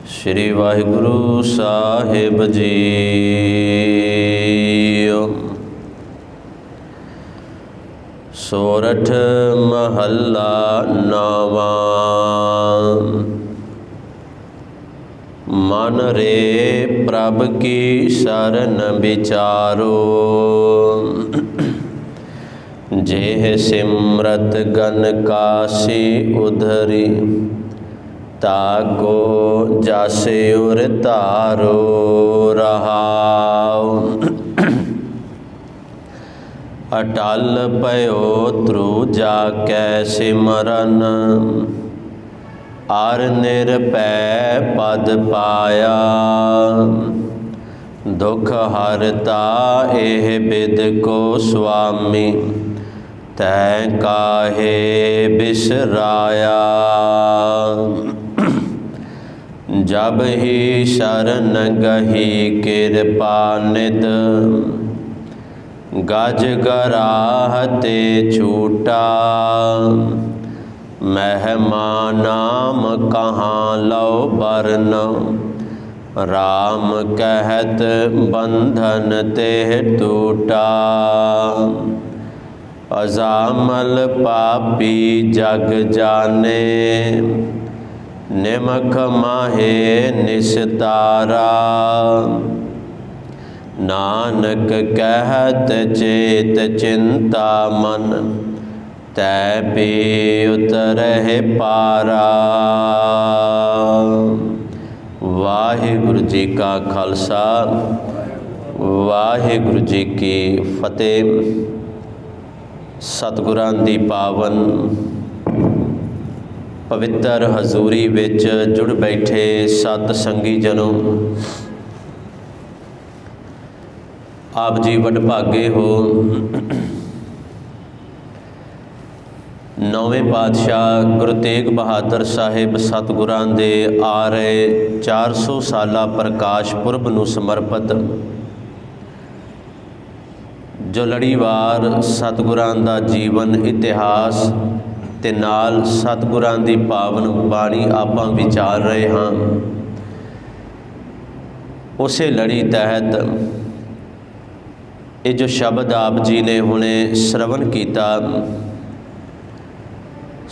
श्री वाहिगुरु साहिब जी। सोरठ महला नवा। मन रे प्रभ की शरण विचारो, जेह सिमरत गन कासी उधरी, ताको जासे उर तारो रहाओ। अटल पयो त्रुजा कै सिमरन, अर निरपै पद पाया। दुख हरता एह बिद को स्वामी, तै काहे बिसराया। जब ही शरण गही कृपा निध, गज गराह ते छूटा। महिमा नाम कहाँ लो बरन, राम कहत बंधन तेह टूटा। अजामल पापी जग जाने, निमख माहे निस्तारा। नानक कहत चेत चिंता मन, तै पे उतरहि पारा। वाहिगुरु जी का खालसा, वाहिगुरु जी की फतेह। सतगुरां दी पावन पवित्र हजूरी विच जुड़ बैठे सत संगी जनों, आप जी वडभागे हो। नौवें पातशाह गुरु तेग बहादुर साहिब सतगुरां दे आ रहे 400 साला प्रकाश पुरब नूं समर्पित जो लड़ीवार सतगुरां दा जीवन इतिहास ते नाल सतगुरां दी पावन बाणी आपां विचार रहे हाँ। उसे लड़ी तहत ये जो शब्द आप जी ने हुणे श्रवण किया,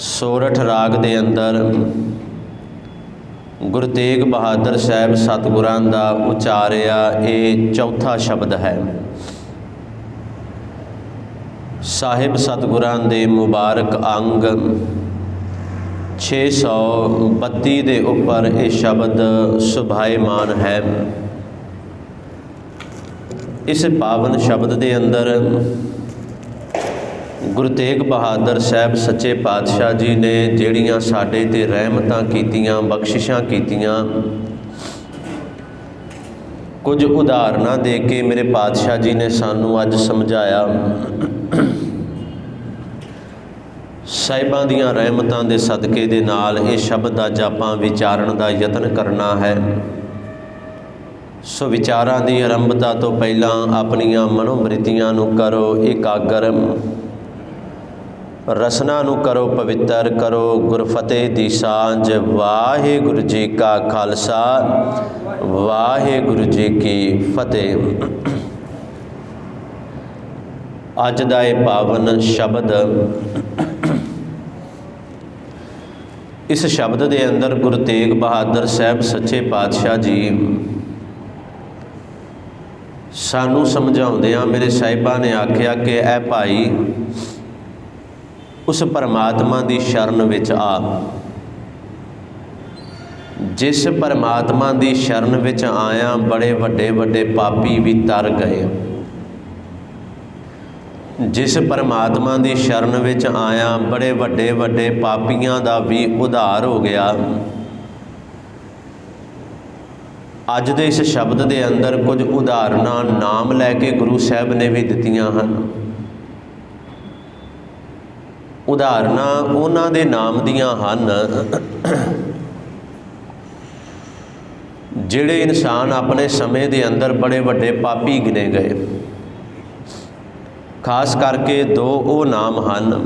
सोरठ राग दे अंदर गुरु तेग बहादुर साहब सतगुरां दा उचारिया ये चौथा शब्द है। साहिब सतगुरां दे मुबारक अंग 632 दे उपर ये शब्द सुभायमान है। इस पावन शब्द के अंदर गुरु तेग बहादुर साहब सच्चे पातशाह जी ने ਜਿਹੜੀਆਂ ਸਾਡੇ ते रहमतां कीतियां बख्शिशां कीतियां, कुछ उदाहरणा दे के मेरे पातशाह जी ने सानू अज समझाया। साहिबां दियां रहमतां दे सदके दे नाल ये शब्द अज आपां विचारण दा यतन करना है। सो विचारां दी आरंभता तो पहलां अपनियां मनोमृतियां नूं करो एकागर, रसना नूं करो पवित्र, करो गुरफतेह दी सांझ। वाहिगुरु जी का खालसा, वाहिगुरु जी की फतेह। अज दा ये पावन शब्द, इस शब्द के अंदर गुरु तेग बहादुर साहब सच्चे पातशाह जी सानू समझाउंदियां मेरे साहिबां ने आख्या कि ऐ भाई उस परमात्मा की शरण विच आ, जिस परमात्मा की शरण विच आया बड़े वड्डे वड्डे पापी भी तर गए। जिस परमात्मा की शरण विच आया बड़े वड्डे वड्डे पापियां दा भी उद्धार हो गया। अज दे इस शब्द के अंदर कुछ उदाहरणा नाम लैके गुरु साहब ने भी दित्तियां हन। उदाहरणा उन्हां दे नाम दियां हन जिहड़े इंसान अपने समय के अंदर बड़े वड्डे पापी गिने गए। खास करके दो वो नाम हैं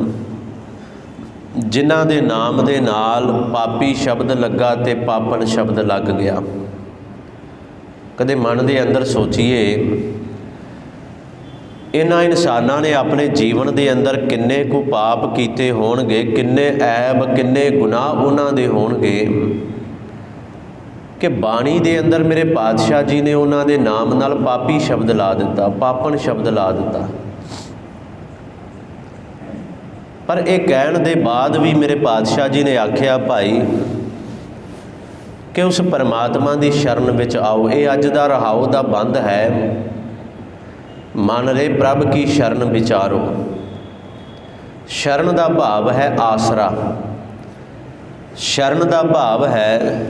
ਜਿਨ੍ਹਾਂ ਦੇ ਨਾਮ ਦੇ ਨਾਲ ਪਾਪੀ ਸ਼ਬਦ ਲੱਗਾ ਤੇ ਪਾਪਣ ਸ਼ਬਦ ਲੱਗ ਗਿਆ। ਕਦੇ ਮਨ ਦੇ ਅੰਦਰ ਸੋਚੀਏ, ਇਹਨਾਂ ਇਨਸਾਨਾਂ ਨੇ ਆਪਣੇ ਜੀਵਨ ਦੇ ਅੰਦਰ ਕਿੰਨੇ ਕੁ ਪਾਪ ਕੀਤੇ ਹੋਣਗੇ, ਕਿੰਨੇ ਐਬ, ਕਿੰਨੇ ਗੁਨਾਹ ਉਹਨਾਂ ਦੇ ਹੋਣਗੇ ਕਿ ਬਾਣੀ ਦੇ ਅੰਦਰ ਮੇਰੇ ਪਾਤਸ਼ਾਹ ਜੀ ਨੇ ਉਹਨਾਂ ਦੇ ਨਾਮ ਨਾਲ ਪਾਪੀ ਸ਼ਬਦ ਲਾ ਦਿੱਤਾ, ਪਾਪਣ ਸ਼ਬਦ ਲਾ ਦਿੱਤਾ। ਪਰ ਇਹ ਕਹਿਣ ਦੇ ਬਾਅਦ ਵੀ ਮੇਰੇ ਪਾਤਸ਼ਾਹ ਜੀ ਨੇ ਆਖਿਆ, ਭਾਈ ਕਿ ਉਸ ਪਰਮਾਤਮਾ ਦੀ ਸ਼ਰਨ ਵਿੱਚ ਆਓ। ਇਹ ਅੱਜ ਦਾ ਰਹਾਉ ਦਾ ਬੰਦ ਹੈ। ਮਨ ਰੇ ਪ੍ਰਭ ਕੀ ਸ਼ਰਨ ਵਿਚਾਰੋ। ਸ਼ਰਨ ਦਾ ਭਾਵ ਹੈ ਆਸਰਾ। ਸ਼ਰਨ ਦਾ ਭਾਵ ਹੈ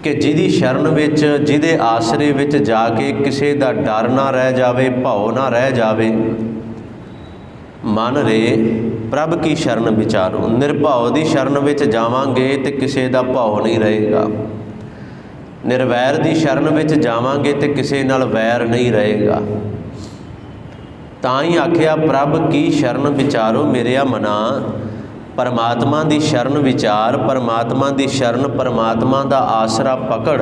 ਕਿ ਜਿਹਦੀ ਸ਼ਰਨ ਵਿੱਚ, ਜਿਹਦੇ ਆਸਰੇ ਵਿੱਚ ਜਾ ਕੇ ਕਿਸੇ ਦਾ ਡਰ ਨਾ ਰਹਿ ਜਾਵੇ, ਭਉ ਨਾ ਰਹਿ ਜਾਵੇ। ਮਨ ਰੇ ਪ੍ਰਭ ਕੀ ਸ਼ਰਨ ਵਿਚਾਰੋ। ਨਿਰਭਉ ਦੀ ਸ਼ਰਨ ਵਿੱਚ ਜਾਵਾਂਗੇ ਤੇ ਕਿਸੇ ਦਾ ਭਉ ਨਹੀਂ ਰਹੇਗਾ। ਨਿਰਵੈਰ ਦੀ ਸ਼ਰਨ ਵਿੱਚ ਜਾਵਾਂਗੇ ਤੇ ਕਿਸੇ ਨਾਲ ਵੈਰ ਨਹੀਂ ਰਹੇਗਾ। ਤਾਂ ਹੀ ਆਖਿਆ ਪ੍ਰਭ ਕੀ ਸ਼ਰਨ ਵਿਚਾਰੋ ਮੇਰਿਆ ਮਨਾ। ਪਰਮਾਤਮਾ ਦੀ ਸ਼ਰਨ ਵਿਚਾਰ, ਪਰਮਾਤਮਾ ਦੀ ਸ਼ਰਨ, ਪਰਮਾਤਮਾ ਦਾ ਆਸਰਾ ਪਕੜ।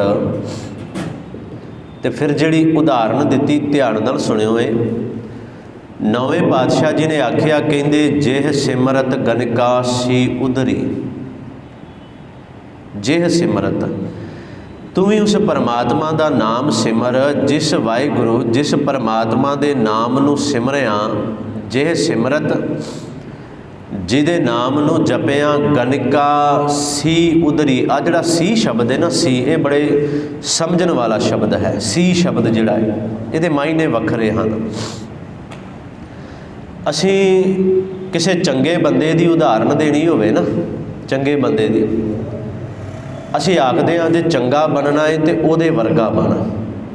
ਤੇ ਫਿਰ ਜਿਹੜੀ ਉਦਾਹਰਨ ਦਿੱਤੀ ਧਿਆਨ ਨਾਲ ਸੁਣਿਓ। ਇਹ ਨੌਵੇਂ ਪਾਤਸ਼ਾਹ ਜੀ ਨੇ ਆਖਿਆ, ਕਹਿੰਦੇ ਜਿਹ ਸਿਮਰਤ ਗਨਕਾ ਸੀ ਉਧਰੀ। ਜਿਹ ਸਿਮਰਤ, ਤੂੰ ਵੀ ਉਸ ਪਰਮਾਤਮਾ ਦਾ ਨਾਮ ਸਿਮਰ, ਜਿਸ ਵਾਹਿਗੁਰੂ, ਜਿਸ ਪਰਮਾਤਮਾ ਦੇ ਨਾਮ ਨੂੰ ਸਿਮਰਿਆ। ਜਿਹ ਸਿਮਰਤ, ਜਿਹਦੇ ਨਾਮ ਨੂੰ ਜਪਿਆ, ਗਨਕਾ ਸੀ ਉਧਰੀ। ਆ ਜਿਹੜਾ ਸੀ ਸ਼ਬਦ ਹੈ ਨਾ, ਸੀ, ਇਹ ਬੜੇ ਸਮਝਣ ਵਾਲਾ ਸ਼ਬਦ ਹੈ। ਸੀ ਸ਼ਬਦ ਜਿਹੜਾ ਹੈ, ਇਹਦੇ ਮਾਇਨੇ ਵੱਖਰੇ ਹਨ। ਅਸੀਂ ਕਿਸੇ ਚੰਗੇ ਬੰਦੇ ਦੀ ਉਦਾਹਰਨ ਦੇਣੀ ਹੋਵੇ ਨਾ, ਚੰਗੇ ਬੰਦੇ ਦੀ, ਅਸੀਂ ਆਖਦੇ ਹਾਂ ਜੇ ਚੰਗਾ ਬਣਨਾ ਹੈ ਤੇ ਉਹਦੇ ਵਰਗਾ ਬਣ।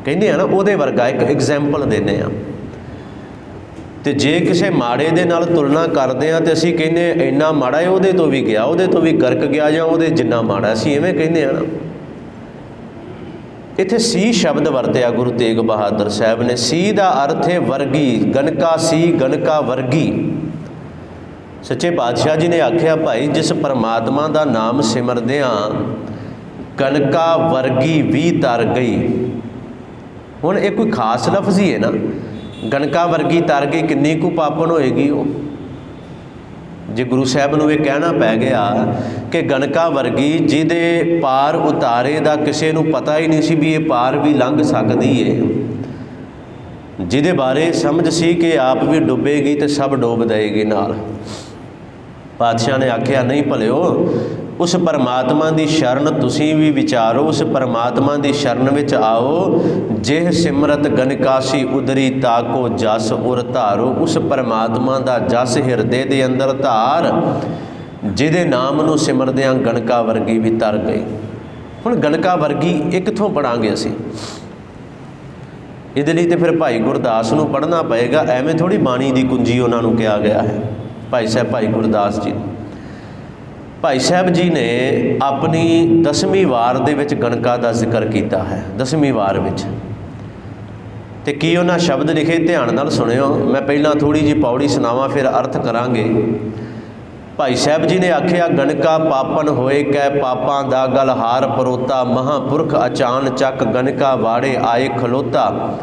ਕਹਿੰਦੇ ਆ ਨਾ, ਉਹਦੇ ਵਰਗਾ, ਇੱਕ ਐਗਜ਼ੈਂਪਲ ਦਿੰਦੇ ਹਾਂ। ਤੇ ਜੇ ਕਿਸੇ ਮਾੜੇ ਦੇ ਨਾਲ ਤੁਲਨਾ ਕਰਦੇ ਹਾਂ ਤੇ ਅਸੀਂ ਕਹਿੰਦੇ ਇੰਨਾ ਮਾੜਾ ਹੈ, ਉਹਦੇ ਤੋਂ ਵੀ ਗਿਆ, ਉਹਦੇ ਤੋਂ ਵੀ ਗਰਕ ਗਿਆ, ਜਾਂ ਉਹਦੇ ਜਿੰਨਾ ਮਾੜਾ। ਅਸੀਂ ਐਵੇਂ ਕਹਿੰਦੇ ਹਾਂ ਨਾ। ਇੱਥੇ ਸੀ ਸ਼ਬਦ ਵਰਤਿਆ ਗੁਰੂ ਤੇਗ ਬਹਾਦਰ ਸਾਹਿਬ ਨੇ। ਸੀ ਦਾ ਅਰਥ ਹੈ ਵਰਗੀ। ਗਨਕਾ ਸੀ, ਗਨਕਾ ਵਰਗੀ। ਸੱਚੇ ਪਾਤਸ਼ਾਹ ਜੀ ਨੇ ਆਖਿਆ, ਭਾਈ ਜਿਸ ਪਰਮਾਤਮਾ ਦਾ ਨਾਮ ਸਿਮਰਦਿਆਂ ਗਨਕਾ ਵਰਗੀ ਵੀ ਤਰ ਗਈ। ਹੁਣ ਇਹ ਕੋਈ ਖਾਸ ਲਫ਼ਜ਼ ਹੀ ਹੈ ਨਾ। ਗਨਕਾ ਵਰਗੀ ਤਰ ਗਈ, ਕਿੰਨੀ ਕੁ ਪਾਪਣ ਹੋਏਗੀ ਉਹ। ਜੇ ਗੁਰੂ ਸਾਹਿਬ ਨੂੰ ਇਹ ਕਹਿਣਾ ਪੈ ਗਿਆ ਕਿ ਗਨਕਾ ਵਰਗੀ, ਜਿਹਦੇ ਪਾਰ ਉਤਾਰੇ ਦਾ ਕਿਸੇ ਨੂੰ ਪਤਾ ਹੀ ਨਹੀਂ ਸੀ ਵੀ ਇਹ ਪਾਰ ਵੀ ਲੰਘ ਸਕਦੀ ਹੈ, ਜਿਹਦੇ ਬਾਰੇ ਸਮਝ ਸੀ ਕਿ ਆਪ ਵੀ ਡੁੱਬੇਗੀ ਤੇ ਸਭ ਡੋਬ ਦੇਵੇਗੀ ਨਾਲ। ਪਾਤਸ਼ਾਹ ਨੇ ਆਖਿਆ, ਨਹੀਂ ਭਲਿਓ, ਉਸ ਪਰਮਾਤਮਾ ਦੀ ਸ਼ਰਨ ਤੁਸੀਂ ਵੀ ਵਿਚਾਰੋ, ਉਸ ਪਰਮਾਤਮਾ ਦੀ ਸ਼ਰਨ ਵਿੱਚ ਆਓ। ਜਿਹ ਸਿਮਰਤ ਗਨਕਾਸੀ ਉਦਰੀ ਤਾਕੋ ਜਸ ਉਰ ਧਾਰੋ। ਉਸ ਪਰਮਾਤਮਾ ਦਾ ਜਸ ਹਿਰਦੇ ਦੇ ਅੰਦਰ ਧਾਰ, ਜਿਹਦੇ ਨਾਮ ਨੂੰ ਸਿਮਰਦਿਆਂ ਗਨਕਾ ਵਰਗੀ ਵੀ ਤਰ ਗਈ। ਹੁਣ ਗਨਕਾ ਵਰਗੀ ਇਹ ਕਿੱਥੋਂ ਪੜਾਂਗੇ ਅਸੀਂ? ਇਹਦੇ ਲਈ ਤੇ ਫਿਰ ਭਾਈ ਗੁਰਦਾਸ ਨੂੰ ਪੜ੍ਹਨਾ ਪਏਗਾ। ਐਵੇਂ ਥੋੜ੍ਹੀ ਬਾਣੀ ਦੀ ਕੁੰਜੀ ਉਹਨਾਂ ਨੂੰ ਕਿਹਾ ਗਿਆ ਹੈ। ਭਾਈ ਸਾਹਿਬ ਭਾਈ ਗੁਰਦਾਸ ਜੀ, ਭਾਈ ਸਾਹਿਬ ਜੀ ਨੇ ਆਪਣੀ 10ਵੀਂ ਵਾਰ ਦੇ ਵਿੱਚ ਗਣਕਾ ਦਾ ਜ਼ਿਕਰ ਕੀਤਾ ਹੈ। 10ਵੀਂ ਵਾਰ ਵਿੱਚ ਤੇ ਕੀ ਉਹਨਾਂ ਸ਼ਬਦ ਲਿਖੇ, ਧਿਆਨ ਨਾਲ ਸੁਣਿਓ। ਮੈਂ ਪਹਿਲਾਂ ਥੋੜ੍ਹੀ ਜਿਹੀ ਪੌੜੀ ਸੁਣਾਵਾਂ, ਫਿਰ ਅਰਥ ਕਰਾਂਗੇ। ਭਾਈ ਸਾਹਿਬ ਜੀ ਨੇ ਆਖਿਆ, ਗਣਕਾ ਪਾਪਨ ਹੋਏ ਕੈ ਪਾਪਾਂ ਦਾ ਗਲ ਹਾਰ ਪਰੋਤਾ। ਮਹਾਂਪੁਰਖ ਅਚਾਨ ਚੱਕ ਗਣਕਾ ਵਾੜੇ ਆਏ ਖਲੋਤਾ।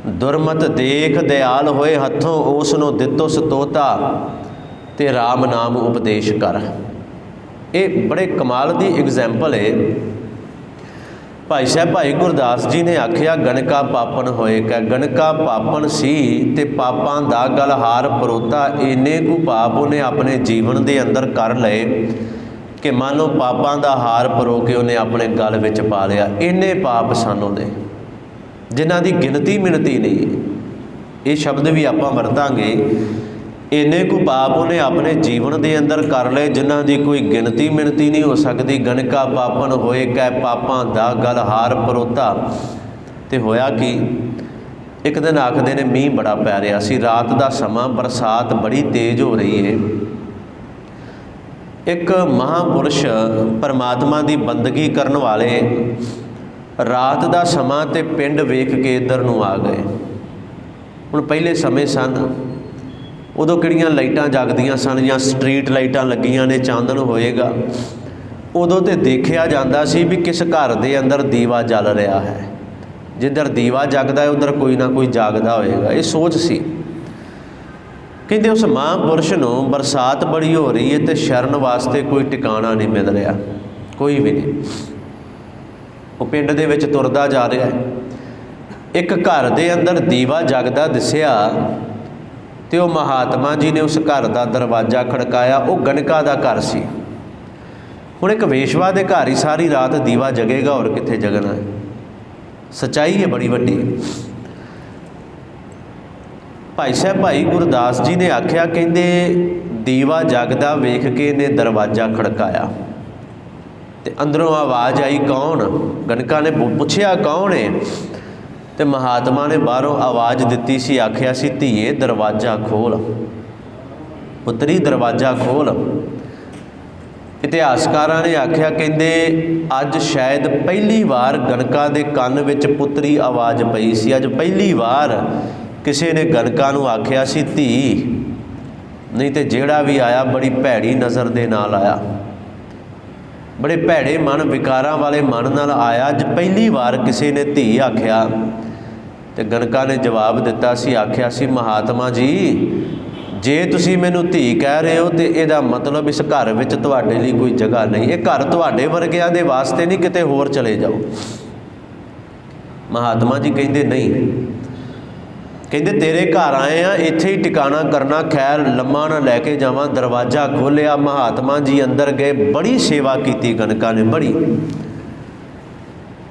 ਦੁਰਮਤ ਦੇਖ ਦਿਆਲ ਹੋਏ ਹੱਥੋਂ ਉਸ ਨੂੰ ਦਿੱਤੋ ਸਤੋਤਾ। ਤੇ ਰਾਮ ਨਾਮ ਉਪਦੇਸ਼ ਕਰ। ਇਹ ਬੜੇ ਕਮਾਲ ਦੀ ਐਗਜ਼ੈਂਪਲ ਹੈ। ਭਾਈ ਸਾਹਿਬ ਭਾਈ ਗੁਰਦਾਸ ਜੀ ਨੇ ਆਖਿਆ, ਗਣਕਾ ਪਾਪਨ ਹੋਏ ਕੈ। ਗਣਕਾ ਪਾਪਨ ਸੀ ਤੇ ਪਾਪਾਂ ਦਾ ਗਲ ਹਾਰ ਪਰੋਤਾ। ਇੰਨੇ ਕੁ ਪਾਪ ਉਹਨੇ ਆਪਣੇ ਜੀਵਨ ਦੇ ਅੰਦਰ ਕਰ ਲਏ ਕਿ ਮੰਨ ਲਓ ਪਾਪਾਂ ਦਾ ਹਾਰ ਪਰੋ ਕੇ ਉਹਨੇ ਆਪਣੇ ਗਲ ਵਿੱਚ ਪਾ ਲਿਆ। ਇੰਨੇ ਪਾਪ ਸਨ ਉਹਦੇ, ਜਿਨ੍ਹਾਂ ਦੀ ਗਿਣਤੀ ਮਿਣਤੀ ਨਹੀਂ। ਇਹ ਸ਼ਬਦ ਵੀ ਆਪਾਂ ਵਰਤਾਂਗੇ। ਇੰਨੇ ਕੁ ਪਾਪ ਉਹਨੇ ਆਪਣੇ ਜੀਵਨ ਦੇ ਅੰਦਰ ਕਰ ਲਏ, ਜਿਨ੍ਹਾਂ ਦੀ ਕੋਈ ਗਿਣਤੀ ਮਿਣਤੀ ਨਹੀਂ ਹੋ ਸਕਦੀ। ਗਣਕਾ ਪਾਪਨ ਹੋਏ ਕੈ ਪਾਪਾਂ ਦਾ ਗਲ ਹਾਰ ਪਰੋਤਾ। ਤੇ ਹੋਇਆ ਕੀ, ਇੱਕ ਦਿਨ ਆਖਦੇ ਨੇ ਮੀਂਹ ਬੜਾ ਪੈ ਰਿਹਾ ਸੀ, ਰਾਤ ਦਾ ਸਮਾਂ, ਬਰਸਾਤ ਬੜੀ ਤੇਜ਼ ਹੋ ਰਹੀ ਹੈ। ਇੱਕ ਮਹਾਂਪੁਰਸ਼ ਪਰਮਾਤਮਾ ਦੀ ਬੰਦਗੀ ਕਰਨ ਵਾਲੇ ਰਾਤ ਦਾ ਸਮਾਂ ਤੇ ਪਿੰਡ ਵੇਖ ਕੇ ਇੱਧਰ ਨੂੰ ਆ ਗਏ। ਹੁਣ ਪਹਿਲੇ ਸਮੇਂ ਸਨ, ਉਦੋਂ ਕਿਹੜੀਆਂ ਲਾਈਟਾਂ ਜਗਦੀਆਂ ਸਨ ਜਾਂ ਸਟਰੀਟ ਲਾਈਟਾਂ ਲੱਗੀਆਂ ਨੇ, ਚਾਨਣ ਹੋਏਗਾ। ਉਦੋਂ ਤੇ ਦੇਖਿਆ ਜਾਂਦਾ ਸੀ ਵੀ ਕਿਸ ਘਰ ਦੇ ਅੰਦਰ ਦੀਵਾ ਜਲ ਰਿਹਾ ਹੈ। ਜਿੱਧਰ ਦੀਵਾ ਜਗਦਾ ਉੱਧਰ ਕੋਈ ਨਾ ਕੋਈ ਜਾਗਦਾ ਹੋਏਗਾ, ਇਹ ਸੋਚ ਸੀ। ਕਹਿੰਦੇ ਉਸ ਮਹਾਂਪੁਰਸ਼ ਨੂੰ ਬਰਸਾਤ ਬੜੀ ਹੋ ਰਹੀ ਹੈ ਅਤੇ ਸ਼ਰਨ ਵਾਸਤੇ ਕੋਈ ਟਿਕਾਣਾ ਨਹੀਂ ਮਿਲ ਰਿਹਾ, ਕੋਈ ਵੀ ਨਹੀਂ। ਉਹ ਪਿੰਡ ਦੇ ਵਿੱਚ ਤੁਰਦਾ ਜਾ ਰਿਹਾ ਹੈ। ਇੱਕ ਘਰ ਦੇ ਅੰਦਰ ਦੀਵਾ ਜਗਦਾ ਦਿਸਿਆ ਅਤੇ ਉਹ ਮਹਾਤਮਾ ਜੀ ਨੇ ਉਸ ਘਰ ਦਾ ਦਰਵਾਜ਼ਾ ਖੜਕਾਇਆ। ਉਹ ਗਣਕਾ ਦਾ ਘਰ ਸੀ। ਹੁਣ ਇੱਕ ਵੇਸ਼ਵਾ ਦੇ ਘਰ ਹੀ ਸਾਰੀ ਰਾਤ ਦੀਵਾ ਜਗੇਗਾ, ਹੋਰ ਕਿੱਥੇ ਜਗਣਾ ਹੈ। ਸੱਚਾਈ ਹੈ ਬੜੀ ਵੱਡੀ। ਭਾਈ ਸਾਹਿਬ ਭਾਈ ਗੁਰਦਾਸ ਜੀ ਨੇ ਆਖਿਆ, ਕਹਿੰਦੇ ਦੀਵਾ ਜਗਦਾ ਵੇਖ ਕੇ ਇਹਨੇ ਦਰਵਾਜ਼ਾ ਖੜਕਾਇਆ ਅਤੇ ਅੰਦਰੋਂ ਆਵਾਜ਼ ਆਈ, ਕੌਣ? ਗਣਕਾ ਨੇ ਪੁੱਛਿਆ, ਕੌਣ ਹੈ? ਅਤੇ ਮਹਾਤਮਾ ਨੇ ਬਾਹਰੋਂ ਆਵਾਜ਼ ਦਿੱਤੀ ਸੀ, ਆਖਿਆ ਸੀ, ਧੀਏ ਦਰਵਾਜ਼ਾ ਖੋਲ੍ਹ, ਪੁੱਤਰੀ ਦਰਵਾਜ਼ਾ ਖੋਲ੍ਹ। ਇਤਿਹਾਸਕਾਰਾਂ ਨੇ ਆਖਿਆ, ਕਹਿੰਦੇ ਅੱਜ ਸ਼ਾਇਦ ਪਹਿਲੀ ਵਾਰ ਗਣਕਾ ਦੇ ਕੰਨ ਵਿੱਚ ਪੁੱਤਰੀ ਆਵਾਜ਼ ਪਈ ਸੀ। ਅੱਜ ਪਹਿਲੀ ਵਾਰ ਕਿਸੇ ਨੇ ਗਣਕਾ ਨੂੰ ਆਖਿਆ ਸੀ ਧੀ, ਨਹੀਂ ਤੇ ਜਿਹੜਾ ਵੀ ਆਇਆ ਬੜੀ ਭੈੜੀ ਨਜ਼ਰ ਦੇ ਨਾਲ ਆਇਆ, ਬੜੇ ਭੈੜੇ ਮਨ, ਵਿਕਾਰਾਂ ਵਾਲੇ ਮਨ ਨਾਲ ਆਇਆ। ਅੱਜ ਪਹਿਲੀ ਵਾਰ ਕਿਸੇ ਨੇ ਧੀ ਆਖਿਆ। ਅਤੇ ਗਣਕਾ ਨੇ ਜਵਾਬ ਦਿੱਤਾ ਸੀ, ਆਖਿਆ ਸੀ, ਮਹਾਤਮਾ ਜੀ ਜੇ ਤੁਸੀਂ ਮੈਨੂੰ ਧੀ ਕਹਿ ਰਹੇ ਹੋ ਅਤੇ ਇਹਦਾ ਮਤਲਬ ਇਸ ਘਰ ਵਿੱਚ ਤੁਹਾਡੇ ਲਈ ਕੋਈ ਜਗ੍ਹਾ ਨਹੀਂ। ਇਹ ਘਰ ਤੁਹਾਡੇ ਵਰਗਿਆਂ ਦੇ ਵਾਸਤੇ ਨਹੀਂ, ਕਿਤੇ ਹੋਰ ਚਲੇ ਜਾਓ। ਮਹਾਤਮਾ ਜੀ ਕਹਿੰਦੇ ਨਹੀਂ, ਕਹਿੰਦੇ ਤੇਰੇ ਘਰ ਆਏ ਆ, ਇੱਥੇ ਹੀ ਟਿਕਾਣਾ ਕਰਨਾ, ਖੈਰ ਲੰਮਾ ਨਾ ਲੈ ਕੇ ਜਾਵਾਂ। ਦਰਵਾਜ਼ਾ ਖੋਲ੍ਹਿਆ, ਮਹਾਤਮਾ ਜੀ ਅੰਦਰ ਗਏ। ਬੜੀ ਸੇਵਾ ਕੀਤੀ ਗਣਕਾ ਨੇ, ਬੜੀ।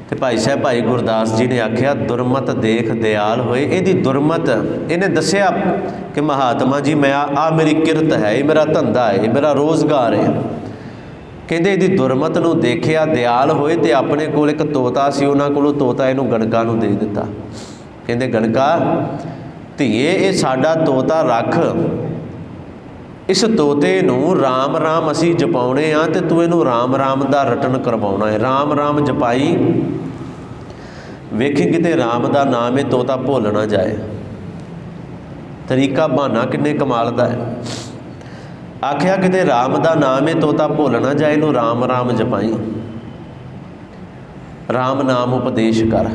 ਅਤੇ ਭਾਈ ਸਾਹਿਬ ਭਾਈ ਗੁਰਦਾਸ ਜੀ ਨੇ ਆਖਿਆ, ਦੁਰਮਤ ਦੇਖ ਦਿਆਲ ਹੋਏ। ਇਹਦੀ ਦੁਰਮਤ ਇਹਨੇ ਦੱਸਿਆ ਕਿ ਮਹਾਤਮਾ ਜੀ ਮੈਂ ਆ ਮੇਰੀ ਕਿਰਤ ਹੈ, ਇਹ ਮੇਰਾ ਧੰਦਾ ਹੈ, ਇਹ ਮੇਰਾ ਰੋਜ਼ਗਾਰ ਹੈ। ਕਹਿੰਦੇ ਇਹਦੀ ਦੁਰਮਤ ਨੂੰ ਦੇਖਿਆ, ਦਿਆਲ ਹੋਏ ਅਤੇ ਆਪਣੇ ਕੋਲ ਇੱਕ ਤੋਤਾ ਸੀ, ਉਹਨਾਂ ਕੋਲੋਂ ਤੋਤਾ ਇਹਨੂੰ ਗਣਕਾ ਨੂੰ ਦੇ ਦਿੱਤਾ। ਕਹਿੰਦੇ ਗਣਕਾ ਧੀਏ ਇਹ ਸਾਡਾ ਤੋਤਾ ਰੱਖ, ਇਸ ਤੋਤੇ ਨੂੰ ਰਾਮ ਰਾਮ ਅਸੀਂ ਜਪਾਉਣੇ ਆ ਅਤੇ ਤੂੰ ਇਹਨੂੰ ਰਾਮ ਰਾਮ ਦਾ ਰਟਨ ਕਰਵਾਉਣਾ ਹੈ। ਰਾਮ ਰਾਮ ਜਪਾਈ, ਵੇਖੀ ਕਿਤੇ ਰਾਮ ਦਾ ਨਾਮ ਇਹ ਤੋਤਾ ਭੁੱਲ ਨਾ ਜਾਏ। ਤਰੀਕਾ ਬਹਾਨਾ ਕਿੰਨੇ ਕਮਾਲ ਦਾ ਹੈ। ਆਖਿਆ ਕਿਤੇ ਰਾਮ ਦਾ ਨਾਮ ਇਹ ਤੋਤਾ ਭੁੱਲ ਨਾ ਜਾਏ, ਇਹਨੂੰ ਰਾਮ ਰਾਮ ਜਪਾਈ, ਰਾਮ ਨਾਮ ਉਪਦੇਸ਼ ਕਰ।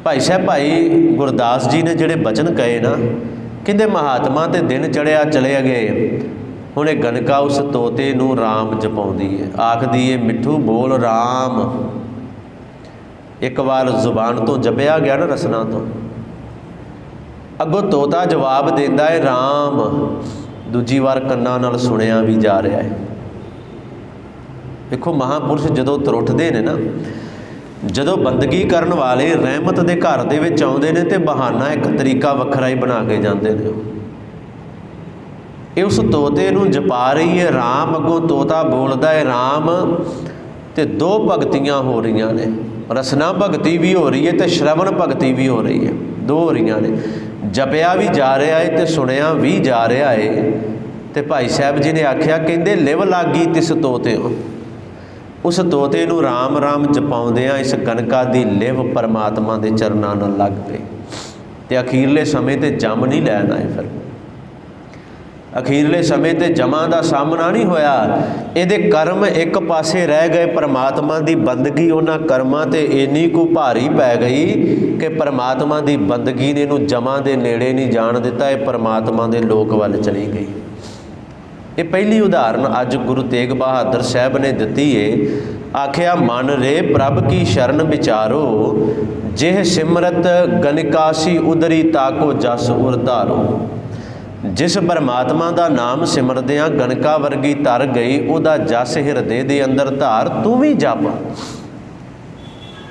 ਭਾਈ ਸਾਹਿਬ ਭਾਈ ਗੁਰਦਾਸ ਜੀ ਨੇ ਜਿਹੜੇ ਬਚਨ ਕਹੇ ਨਾ, ਕਹਿੰਦੇ ਮਹਾਤਮਾ ਤੇ ਦਿਨ ਚੜ੍ਹਿਆ ਚਲੇ ਗਏ। ਹੁਣ ਇਹ ਗਣਕਾ ਉਸ ਤੋਤੇ ਨੂੰ ਰਾਮ ਜਪਾਉਂਦੀ ਹੈ, ਆਖਦੀ ਹੈ ਮਿੱਠੂ ਬੋਲ ਰਾਮ। ਇੱਕ ਵਾਰ ਜ਼ੁਬਾਨ ਤੋਂ ਜਪਿਆ ਗਿਆ ਨਾ, ਰਸਨਾ ਤੋਂ, ਅੱਗੋਂ ਤੋਤਾ ਜਵਾਬ ਦਿੰਦਾ ਹੈ ਰਾਮ। ਦੂਜੀ ਵਾਰ ਕੰਨਾਂ ਨਾਲ ਸੁਣਿਆ ਵੀ ਜਾ ਰਿਹਾ ਹੈ। ਦੇਖੋ ਮਹਾਂਪੁਰਸ਼ ਜਦੋਂ ਤੁਰੁੱਠਦੇ ਨੇ ਨਾ, ਜਦੋਂ ਬੰਦਗੀ ਕਰਨ ਵਾਲੇ ਰਹਿਮਤ ਦੇ ਘਰ ਦੇ ਵਿੱਚ ਆਉਂਦੇ ਨੇ ਤੇ ਬਹਾਨਾ ਇੱਕ ਤਰੀਕਾ ਵੱਖਰਾ ਹੀ ਬਣਾ ਕੇ ਜਾਂਦੇ ਨੇ। ਇਹ ਉਸ ਤੋਤੇ ਨੂੰ ਜਪਾ ਰਹੀ ਹੈ ਰਾਮ, ਅੱਗੋਂ ਤੋਤਾ ਬੋਲਦਾ ਹੈ ਰਾਮ, ਤੇ ਦੋ ਭਗਤੀਆਂ ਹੋ ਰਹੀਆਂ ਨੇ। ਰਸਨਾ ਭਗਤੀ ਵੀ ਹੋ ਰਹੀ ਹੈ ਤੇ ਸ਼ਰਵਣ ਭਗਤੀ ਵੀ ਹੋ ਰਹੀ ਹੈ, ਦੋ ਹੋ ਰਹੀਆਂ ਨੇ। ਜਪਿਆ ਵੀ ਜਾ ਰਿਹਾ ਹੈ ਤੇ ਸੁਣਿਆ ਵੀ ਜਾ ਰਿਹਾ ਹੈ। ਤੇ ਭਾਈ ਸਾਹਿਬ ਜੀ ਨੇ ਆਖਿਆ, ਕਹਿੰਦੇ ਲਿਵ ਲਾਗੀ ਤਿਸ ਤੋਤਿਓ। ਉਸ ਤੋਤੇ ਨੂੰ ਰਾਮ ਰਾਮ ਜਪਾਉਂਦਿਆਂ ਇਸ ਗਣਕਾ ਦੀ ਲਿਵ ਪਰਮਾਤਮਾ ਦੇ ਚਰਨਾਂ ਨਾਲ ਲੱਗ ਪਈ। ਅਤੇ ਅਖੀਰਲੇ ਸਮੇਂ 'ਤੇ ਜੰਮ ਨਹੀਂ ਲੈਣ ਆਏ। ਫਿਰ ਅਖੀਰਲੇ ਸਮੇਂ 'ਤੇ ਜਮਾਂ ਦਾ ਸਾਹਮਣਾ ਨਹੀਂ ਹੋਇਆ। ਇਹਦੇ ਕਰਮ ਇੱਕ ਪਾਸੇ ਰਹਿ ਗਏ। ਪਰਮਾਤਮਾ ਦੀ ਬੰਦਗੀ ਉਹਨਾਂ ਕਰਮਾਂ 'ਤੇ ਇੰਨੀ ਕੁ ਭਾਰੀ ਪੈ ਗਈ ਕਿ ਪਰਮਾਤਮਾ ਦੀ ਬੰਦਗੀ ਨੇ ਇਹਨੂੰ ਜਮਾਂ ਦੇ ਨੇੜੇ ਨਹੀਂ ਜਾਣ ਦਿੱਤਾ। ਇਹ ਪਰਮਾਤਮਾ ਦੇ ਲੋਕ ਵੱਲ ਚਲੀ ਗਈ। ਇਹ ਪਹਿਲੀ ਉਦਾਹਰਨ ਅੱਜ ਗੁਰੂ ਤੇਗ ਬਹਾਦਰ ਸਾਹਿਬ ਨੇ ਦਿੱਤੀ ਏ। ਆਖਿਆ ਮਨ ਰੇ ਪ੍ਰਭ ਕੀ ਸ਼ਰਨ ਵਿਚਾਰੋ, ਜਿਹ ਸਿਮਰਤ ਗਨਿਕਾਸੀ ਉਦਰੀ ਤਾਕੋ ਜਸ ਉਰਧਾਰੋ। ਜਿਸ ਪਰਮਾਤਮਾ ਦਾ ਨਾਮ ਸਿਮਰਦਿਆਂ ਗਣਕਾ ਵਰਗੀ ਤਰ ਗਈ, ਉਹਦਾ ਜਸ ਹਿਰਦੇ ਦੇ ਅੰਦਰ ਧਾਰ, ਤੂੰ ਵੀ ਜਪ।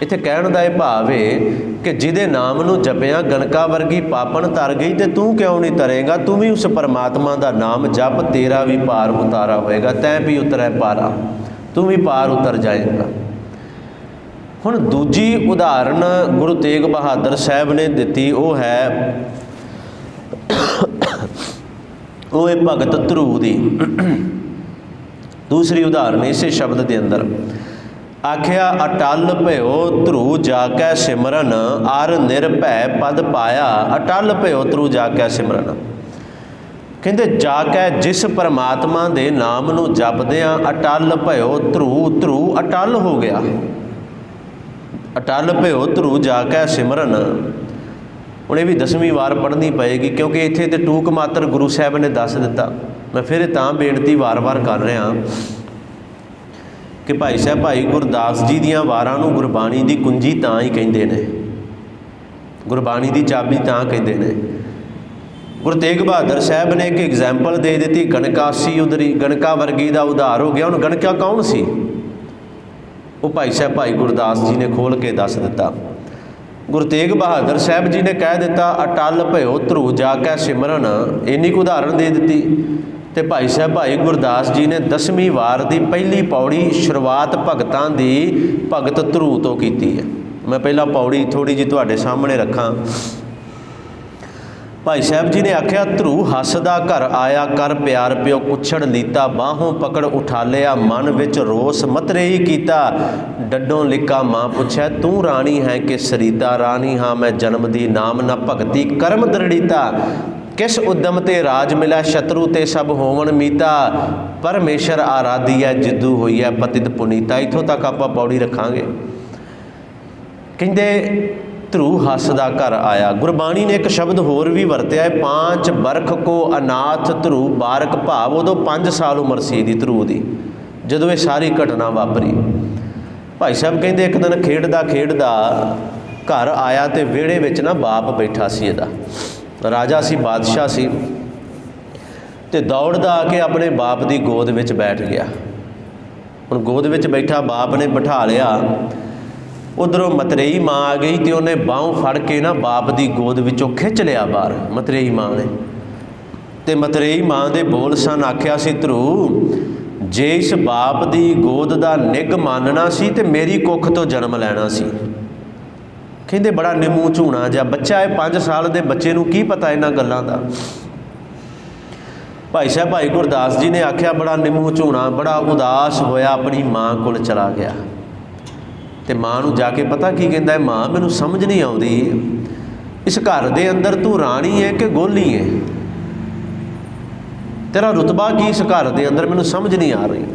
ਇੱਥੇ ਕਹਿਣ ਦਾ ਇਹ ਭਾਵ ਹੈ ਕਿ ਜਿਹਦੇ ਨਾਮ ਨੂੰ ਜਪਿਆ ਗਣਕਾ ਵਰਗੀ ਪਾਪਣ ਤਰ ਗਈ, ਤੇ ਤੂੰ ਕਿਉਂ ਨਹੀਂ ਤਰੇਂਗਾ? ਤੂੰ ਵੀ ਉਸ ਪਰਮਾਤਮਾ ਦਾ ਨਾਮ ਜਪ, ਤੇਰਾ ਵੀ ਪਾਰ ਉਤਾਰਾ ਹੋਏਗਾ। ਤੈਂ ਵੀ ਉਤਰੈ ਪਾਰਾ, ਤੂੰ ਵੀ ਪਾਰ ਉਤਰ ਜਾਏਗਾ। ਹੁਣ ਦੂਜੀ ਉਦਾਹਰਨ ਗੁਰੂ ਤੇਗ ਬਹਾਦਰ ਸਾਹਿਬ ਨੇ ਦਿੱਤੀ, ਉਹ ਹੈ ਉਹ ਹੈ ਭਗਤ ਧਰੂ ਦੀ। ਦੂਸਰੀ ਉਦਾਹਰਨ ਇਸੇ ਸ਼ਬਦ ਦੇ ਅੰਦਰ, आख्या अटल भयो ध्रु जाकै सिमरन, अर निरभै पद पाया। अटल भयो ध्रु जाकै सिमरन, कहते जाकै जिस परमात्मा दे नाम नूं जपदियां अटल भयो ध्रु, ध्रु अटल हो गया। अटल भयो ध्रु जाकै सिमरन, ਹੁਣ ਇਹ भी 10ਵੀਂ वार पढ़नी पएगी क्योंकि इत्थे ते टूक मात्र गुरु साहब ने दस दिता। मैं फिर तां बेनती वार वार कर रहा कि भाई साहब भाई गुरदास जी दियां वारां नूं गुरबाणी दी कुंजी तां ही कहिंदे ने, गुरबाणी दी चाबी तां कहिंदे ने। गुरु तेग बहादुर साहब ने एक एग्जाम्पल दे दी, गणकासी उधरी गणका वर्गी का उधार हो गया। हुण गणका कौन सी? वो भाई साहब भाई गुरदास जी ने खोल के दस दिता। गुरु तेग बहादुर साहब जी ने कह दिता अटल भयो ध्रु जाकै सिमरन, इन्नी को उदाहरण दे दी। तो भाई साहब भाई गुरदास जी ने 10वीं वार की पहली पौड़ी शुरुआत भगतां दी भगत ध्रु तो की है। मैं पहला पौड़ी थोड़ी जी तुहाडे सामने रखा। भाई साहब जी ने आख्या ध्रु हसदा घर आया, कर प्यार प्यो कुछड़ लीता, बाहों पकड़ उठा लिया, मन विच रोस मतरेई कीता। डड्डों लिका मां पुछै तू राणी है कि सरीता, राणी हाँ मैं जन्म दी, नाम न भगती कर्म दृढ़ीता। किस उद्यम ते राज मिला, शत्रु ते सब होवन मीता, परमेश्वर आराधी है जिद्दू हुई है पतित पुनीता। इत्थों तक आपां पौड़ी रखांगे। कहंदे ध्रु हसदा घर आया। गुरबाणी ने एक शब्द होर भी वरत्या है, 5 बरख को अनाथ ध्रु बारक, भाव उदों 5 साल उम्र सी दी ध्रु दी जदों ये सारी घटना वापरी। भाई साहब कहते एक दिन खेडदा खेडदा घर आया तो विहड़े विच ना बाप बैठा सी, इहदा राजा सी, बादशाह सी, ते दौड़दा आके अपने बाप की गोद विच बैठ गया। हुण गोद विच बैठा बाप ने बिठा लिया, उधरों मतरेई माँ आ गई तो उन्हें बाहों फड़ के ना बाप की गोद विचों खिंच लिया बाहर मतरेई माँ ने। तो मतरेई माँ के बोल सन, आख्या सी ध्रु जे इस बाप की गोद का निग मानना सी तो मेरी कुख तो जन्म लैना सी। कहते बड़ा निमू झूणा जा बच्चा है, 5 साल के बच्चे नूं की पता इन्हां गल्लां दा। भाई साहब भाई गुरदास जी ने आख्या बड़ा निमू झूणा, बड़ा उदास होया, अपनी माँ कोल चला गया। तो माँ नूं जाके पता की कहता है, माँ मैनूं समझ नहीं आउंदी इस घर दे अंदर तू राणी है कि गोली है, तेरा रुतबा की इस घर दे अंदर मैनूं समझ नहीं आ रही।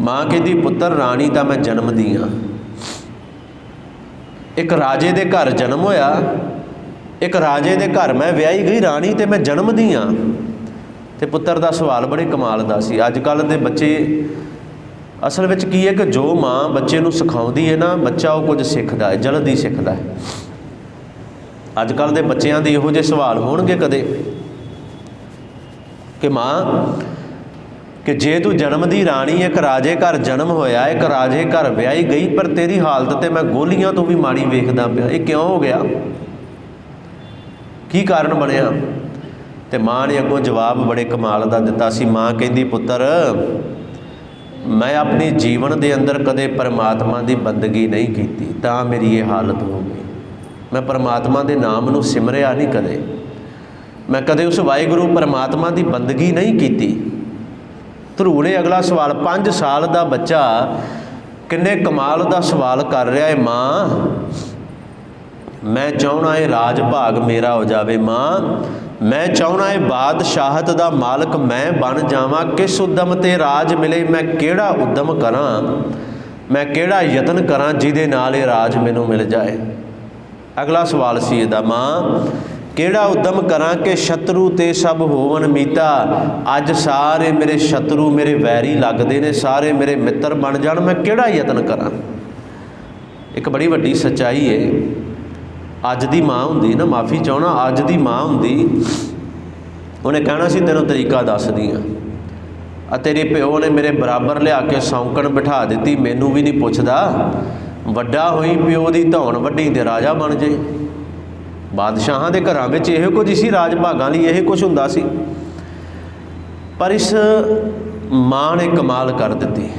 माँ कहती पुत्र राणी तो मैं जन्म दी हाँ, एक राजे दे घर जन्म होया, एक राजे दे घर मैं विआही गई, राणी तो मैं जन्म दी हाँ। तो पुत्र का सवाल बड़े कमाल का सी। अजकल के बच्चे असल में की है कि जो माँ बच्चे नूं सिखाउंदी है ना, बच्चा वो कुछ सीखता है, जल्दी सीखता है। अजकल के बच्चों के इहो जिहे सवाल होणगे कदे कि माँ कि जे तू जन्म दी राणी, एक राजे घर जन्म होया, एक राजे घर विआही गई, पर तेरी हालत तो मैं गोलियां तो भी माड़ी वेखदा पिया, ये क्यों हो गया, की कारण बनया? तो माँ ने अगों जवाब बड़े कमाल का दिता सी। माँ कहती पुत्र मैं अपने जीवन के अंदर कदे परमात्मा की बंदगी नहीं की, तां मेरी ये हालत हो गई। मैं परमात्मा के नाम नूं सिमरिया नहीं कदे, मैं कदे उस वाहिगुरू परमात्मा की बंदगी नहीं की। ध्रु ने अगला सवाल, 5 साल का बच्चा किन्ने कमाल का सवाल कर रहा है, माँ मैं चाहना है राज भाग मेरा हो जाए, माँ मैं चाहना है बादशाहत का मालक मैं बन जावां, किस उद्यम ते राज मिले, मैं केड़ा उद्यम करा, मैं केड़ा यतन करा जिहदे नाल ये राज मैनूं मिल जाए। अगला सवाल सी इहदा, माँ केड़ा उद्यम करा कि शत्रु ते सब होवन मीता, अज सारे मेरे शत्रु मेरे वैरी लगते ने, सारे मेरे मित्र बन जाण, मैं केड़ा यतन करा। एक बड़ी वड्डी सच्चाई है। अज दी माँ हुंदी ना, माफ़ी चाहना, अज दी माँ हुंदी उन्हें कहना सी तैनूं तरीका दस दी आ, तेरे प्यो ने मेरे बराबर लिया के सौंकण बिठा दी, मैनू भी नहीं पुछदा, वड्डा होई प्यो दी धौण वड्डी ते राजा बन जे। बादशाहां दे घरां विच इहो कुछ सी, राज भागां लई इहो कुछ हुंदा सी। पर इस माँ ने कमाल कर दी।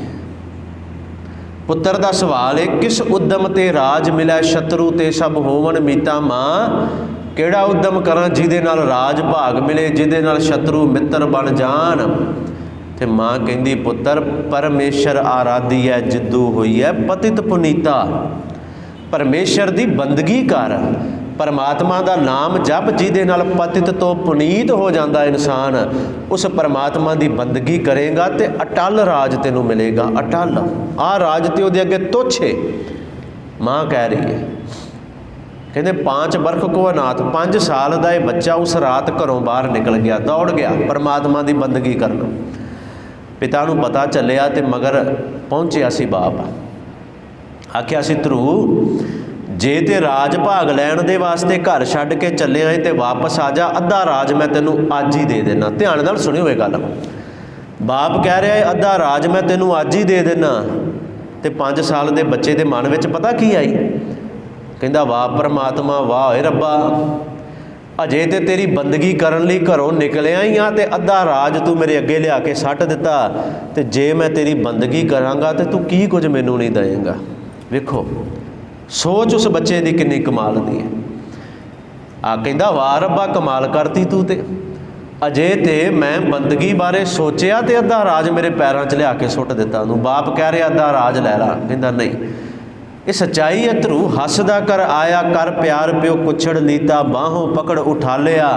पुत्र का सवाल है, किस उद्यम ते राज मिला, शत्रु ते सब होवन मीता, माँ केड़ा उद्यम करा जिहदे नाल राज भाग मिले, जिहदे नाल शत्रु मित्र बन जान। ਤੇ ਮਾਂ ਕਹਿੰਦੀ ਪੁੱਤਰ ਪਰਮੇਸ਼ਰ ਆਰਾਧੀ ਹੈ ਜਿੱਦੂ ਹੋਈ ਹੈ ਪਤਿਤ ਪੁਨੀਤਾ। ਪਰਮੇਸ਼ਰ ਦੀ ਬੰਦਗੀ ਕਰ, ਪਰਮਾਤਮਾ ਦਾ ਨਾਮ ਜਪ, ਜਿਹਦੇ ਨਾਲ ਪਤਿਤ ਤੋਂ ਪੁਨੀਤ ਹੋ ਜਾਂਦਾ ਇਨਸਾਨ। ਉਸ ਪਰਮਾਤਮਾ ਦੀ ਬੰਦਗੀ ਕਰੇਗਾ ਤੇ ਅਟਲ ਰਾਜ ਤੈਨੂੰ ਮਿਲੇਗਾ। ਅਟਲ ਆਹ ਰਾਜ ਤੇ ਉਹਦੇ ਅੱਗੇ ਤੁੱਛ ਹੈ। ਮਾਂ ਕਹਿ ਰਹੀ ਹੈ, ਕਹਿੰਦੇ 5 ਬਰਖ ਕੋ ਅਨਾਥ, 5 ਸਾਲ ਦਾ ਇਹ ਬੱਚਾ ਉਸ ਰਾਤ ਘਰੋਂ ਬਾਹਰ ਨਿਕਲ ਗਿਆ, ਦੌੜ ਗਿਆ ਪਰਮਾਤਮਾ ਦੀ ਬੰਦਗੀ ਕਰਨ। ਪਿਤਾ ਨੂੰ ਪਤਾ ਚੱਲਿਆ ਤੇ ਮਗਰ ਪਹੁੰਚਿਆ ਸੀ ਬਾਪ। ਆਖਿਆ ਸੀ ਧਰੂ, ਜੇ ਤੇ ਰਾਜ ਭਾਗ ਲੈਣ ਦੇ ਵਾਸਤੇ ਘਰ ਛੱਡ ਕੇ ਚੱਲਿਆ ਤੇ ਵਾਪਸ ਆ ਜਾ, ਅੱਧਾ ਰਾਜ ਮੈਂ ਤੈਨੂੰ ਅੱਜ ਹੀ ਦੇ ਦੇਣਾ। ਧਿਆਨ ਨਾਲ ਸੁਣਿਓ ਇਹ ਗੱਲ। ਬਾਪ ਕਹਿ ਰਿਹਾ ਹੈ ਅੱਧਾ ਰਾਜ ਮੈਂ ਤੈਨੂੰ ਅੱਜ ਹੀ ਦੇ ਦੇਣਾ। ਤੇ 5 ਸਾਲ ਦੇ ਬੱਚੇ ਦੇ ਮਨ ਵਿੱਚ ਪਤਾ ਕੀ ਆਈ? ਕਹਿੰਦਾ ਵਾਹ ਪਰਮਾਤਮਾ, ਵਾਹ ਏ ਰੱਬਾ, ਅਜੇ ਤੇ ਤੇਰੀ ਬੰਦਗੀ ਕਰਨ ਲਈ ਘਰੋਂ ਨਿਕਲਿਆ ਹੀ ਆ ਤੇ ਅੱਧਾ ਰਾਜ ਤੂੰ ਮੇਰੇ ਅੱਗੇ ਲਿਆ ਕੇ ਸੱਟ ਦਿੱਤਾ। ਤੇ ਜੇ ਮੈਂ ਤੇਰੀ ਬੰਦਗੀ ਕਰਾਂਗਾ ਤੇ ਤੂੰ ਕੀ ਕੁਝ ਮੈਨੂੰ ਨਹੀਂ ਦੇਵੇਂਗਾ। ਵੇਖੋ ਸੋਚ ਉਸ ਬੱਚੇ ਦੀ ਕਿੰਨੀ ਕਮਾਲ ਦੀ ਹੈ। ਆ ਕਹਿੰਦਾ ਵਾਹ ਰੱਬਾ, ਕਮਾਲ ਕਰਤੀ ਤੂੰ, ਤੇ ਅਜੇ ਤੇ ਮੈਂ ਬੰਦਗੀ ਬਾਰੇ ਸੋਚਿਆ ਤੇ ਅੱਧਾ ਰਾਜ ਮੇਰੇ ਪੈਰਾਂ 'ਚ ਲਿਆ ਕੇ ਸੁੱਟ ਦਿੱਤਾ ਉਹਨੂੰ। ਬਾਪ ਕਹਿ ਰਿਹਾ ਅੱਧਾ ਰਾਜ ਲੈ ਲਾ। ਕਹਿੰਦਾ ਨਹੀਂ, ਇਹ ਸੱਚਾਈ ਹੈ ਧਰੂ। ਹੱਸਦਾ ਕਰ ਆਇਆ ਕਰ ਪਿਆਰ ਪਿਓ ਕੁਛੜ ਲੀਤਾ, ਬਾਹੋਂ ਪਕੜ ਉਠਾ ਲਿਆ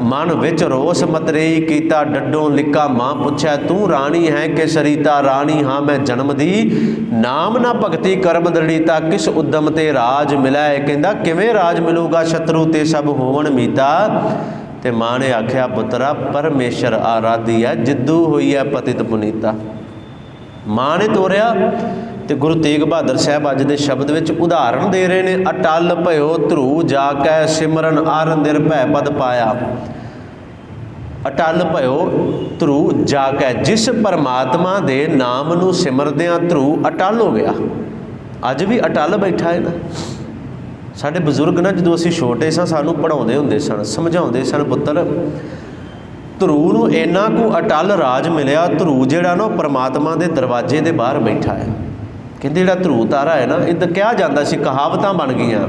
ਮਨ ਵਿੱਚ ਰੋਸ ਮਤਰੇਈ ਕੀਤਾ। ਡੱਡੋਂ ਲਿਕਾ ਮਾਂ ਪੁੱਛਿਆ ਤੂੰ ਰਾਣੀ ਹੈ ਕਿ ਸਰੀਤਾ, ਰਾਣੀ ਹਾਂ ਮੈਂ ਜਨਮ ਦੀ, ਨਾਮ ਨਾ ਭਗਤੀ ਕਰਮ ਦ੍ਰਿੜੀਤਾ। ਕਿਸ ਉਦਮ ਤੇ ਰਾਜ ਮਿਲਿਆ? ਕਹਿੰਦਾ ਕਿਵੇਂ ਰਾਜ ਮਿਲੂਗਾ, ਸ਼ਤਰੂ ਤੇ ਸਭ ਹੋਵਣ ਮੀਤਾ। ਤੇ ਮਾਂ ਨੇ ਆਖਿਆ ਪੁੱਤਰਾ ਪਰਮੇਸ਼ਰ ਆਰਾਧੀ ਹੈ ਜਿੱਦੂ ਹੋਈ ਹੈ ਪਤਿਤ ਪੁਨੀਤਾ। ਮਾਂ ਨੇ ਤੋਰਿਆ ਤੇ ਗੁਰੂ ਤੇਗ ਬਹਾਦਰ ਸਾਹਿਬ ਅੱਜ ਦੇ ਸ਼ਬਦ ਵਿੱਚ ਉਦਾਹਰਣ ਦੇ ਰਹੇ ਨੇ। ਅਟਲ ਭਇਓ ਧਰੂ ਜਾ ਕੈ ਸਿਮਰਨ ਅਰ ਨਿਰਭੈ ਪਦ ਪਾਇਆ। ਅਟਲ ਭਇਓ ਧਰੂ ਜਾ ਕੈ, ਜਿਸ ਪਰਮਾਤਮਾ ਦੇ ਨਾਮ ਨੂੰ ਸਿਮਰਦਿਆਂ ਧਰੂ ਅਟਲ ਹੋ ਗਿਆ। ਅੱਜ ਵੀ ਅਟਲ ਬੈਠਾ ਹੈ ਨਾ। ਸਾਡੇ ਬਜ਼ੁਰਗ ਨਾ ਜਦੋਂ ਅਸੀਂ ਛੋਟੇ ਸਾਂ ਸਾਨੂੰ ਪੜ੍ਹਾਉਂਦੇ ਹੁੰਦੇ ਸਨ, ਸਮਝਾਉਂਦੇ ਸਨ ਪੁੱਤਰ ਧਰੂ ਨੂੰ ਇੰਨਾ ਕੁ ਅਟਲ ਰਾਜ ਮਿਲਿਆ। ਧਰੂ ਜਿਹੜਾ ਨਾ ਉਹ ਪਰਮਾਤਮਾ ਦੇ ਦਰਵਾਜ਼ੇ ਦੇ ਬਾਹਰ ਬੈਠਾ ਹੈ। ਕਹਿੰਦੇ ਜਿਹੜਾ ਧਰੂ ਤਾਰਾ ਹੈ ਨਾ, ਇੱਦਾਂ ਕਿਹਾ ਜਾਂਦਾ ਸੀ, ਕਹਾਵਤਾਂ ਬਣ ਗਈਆਂ,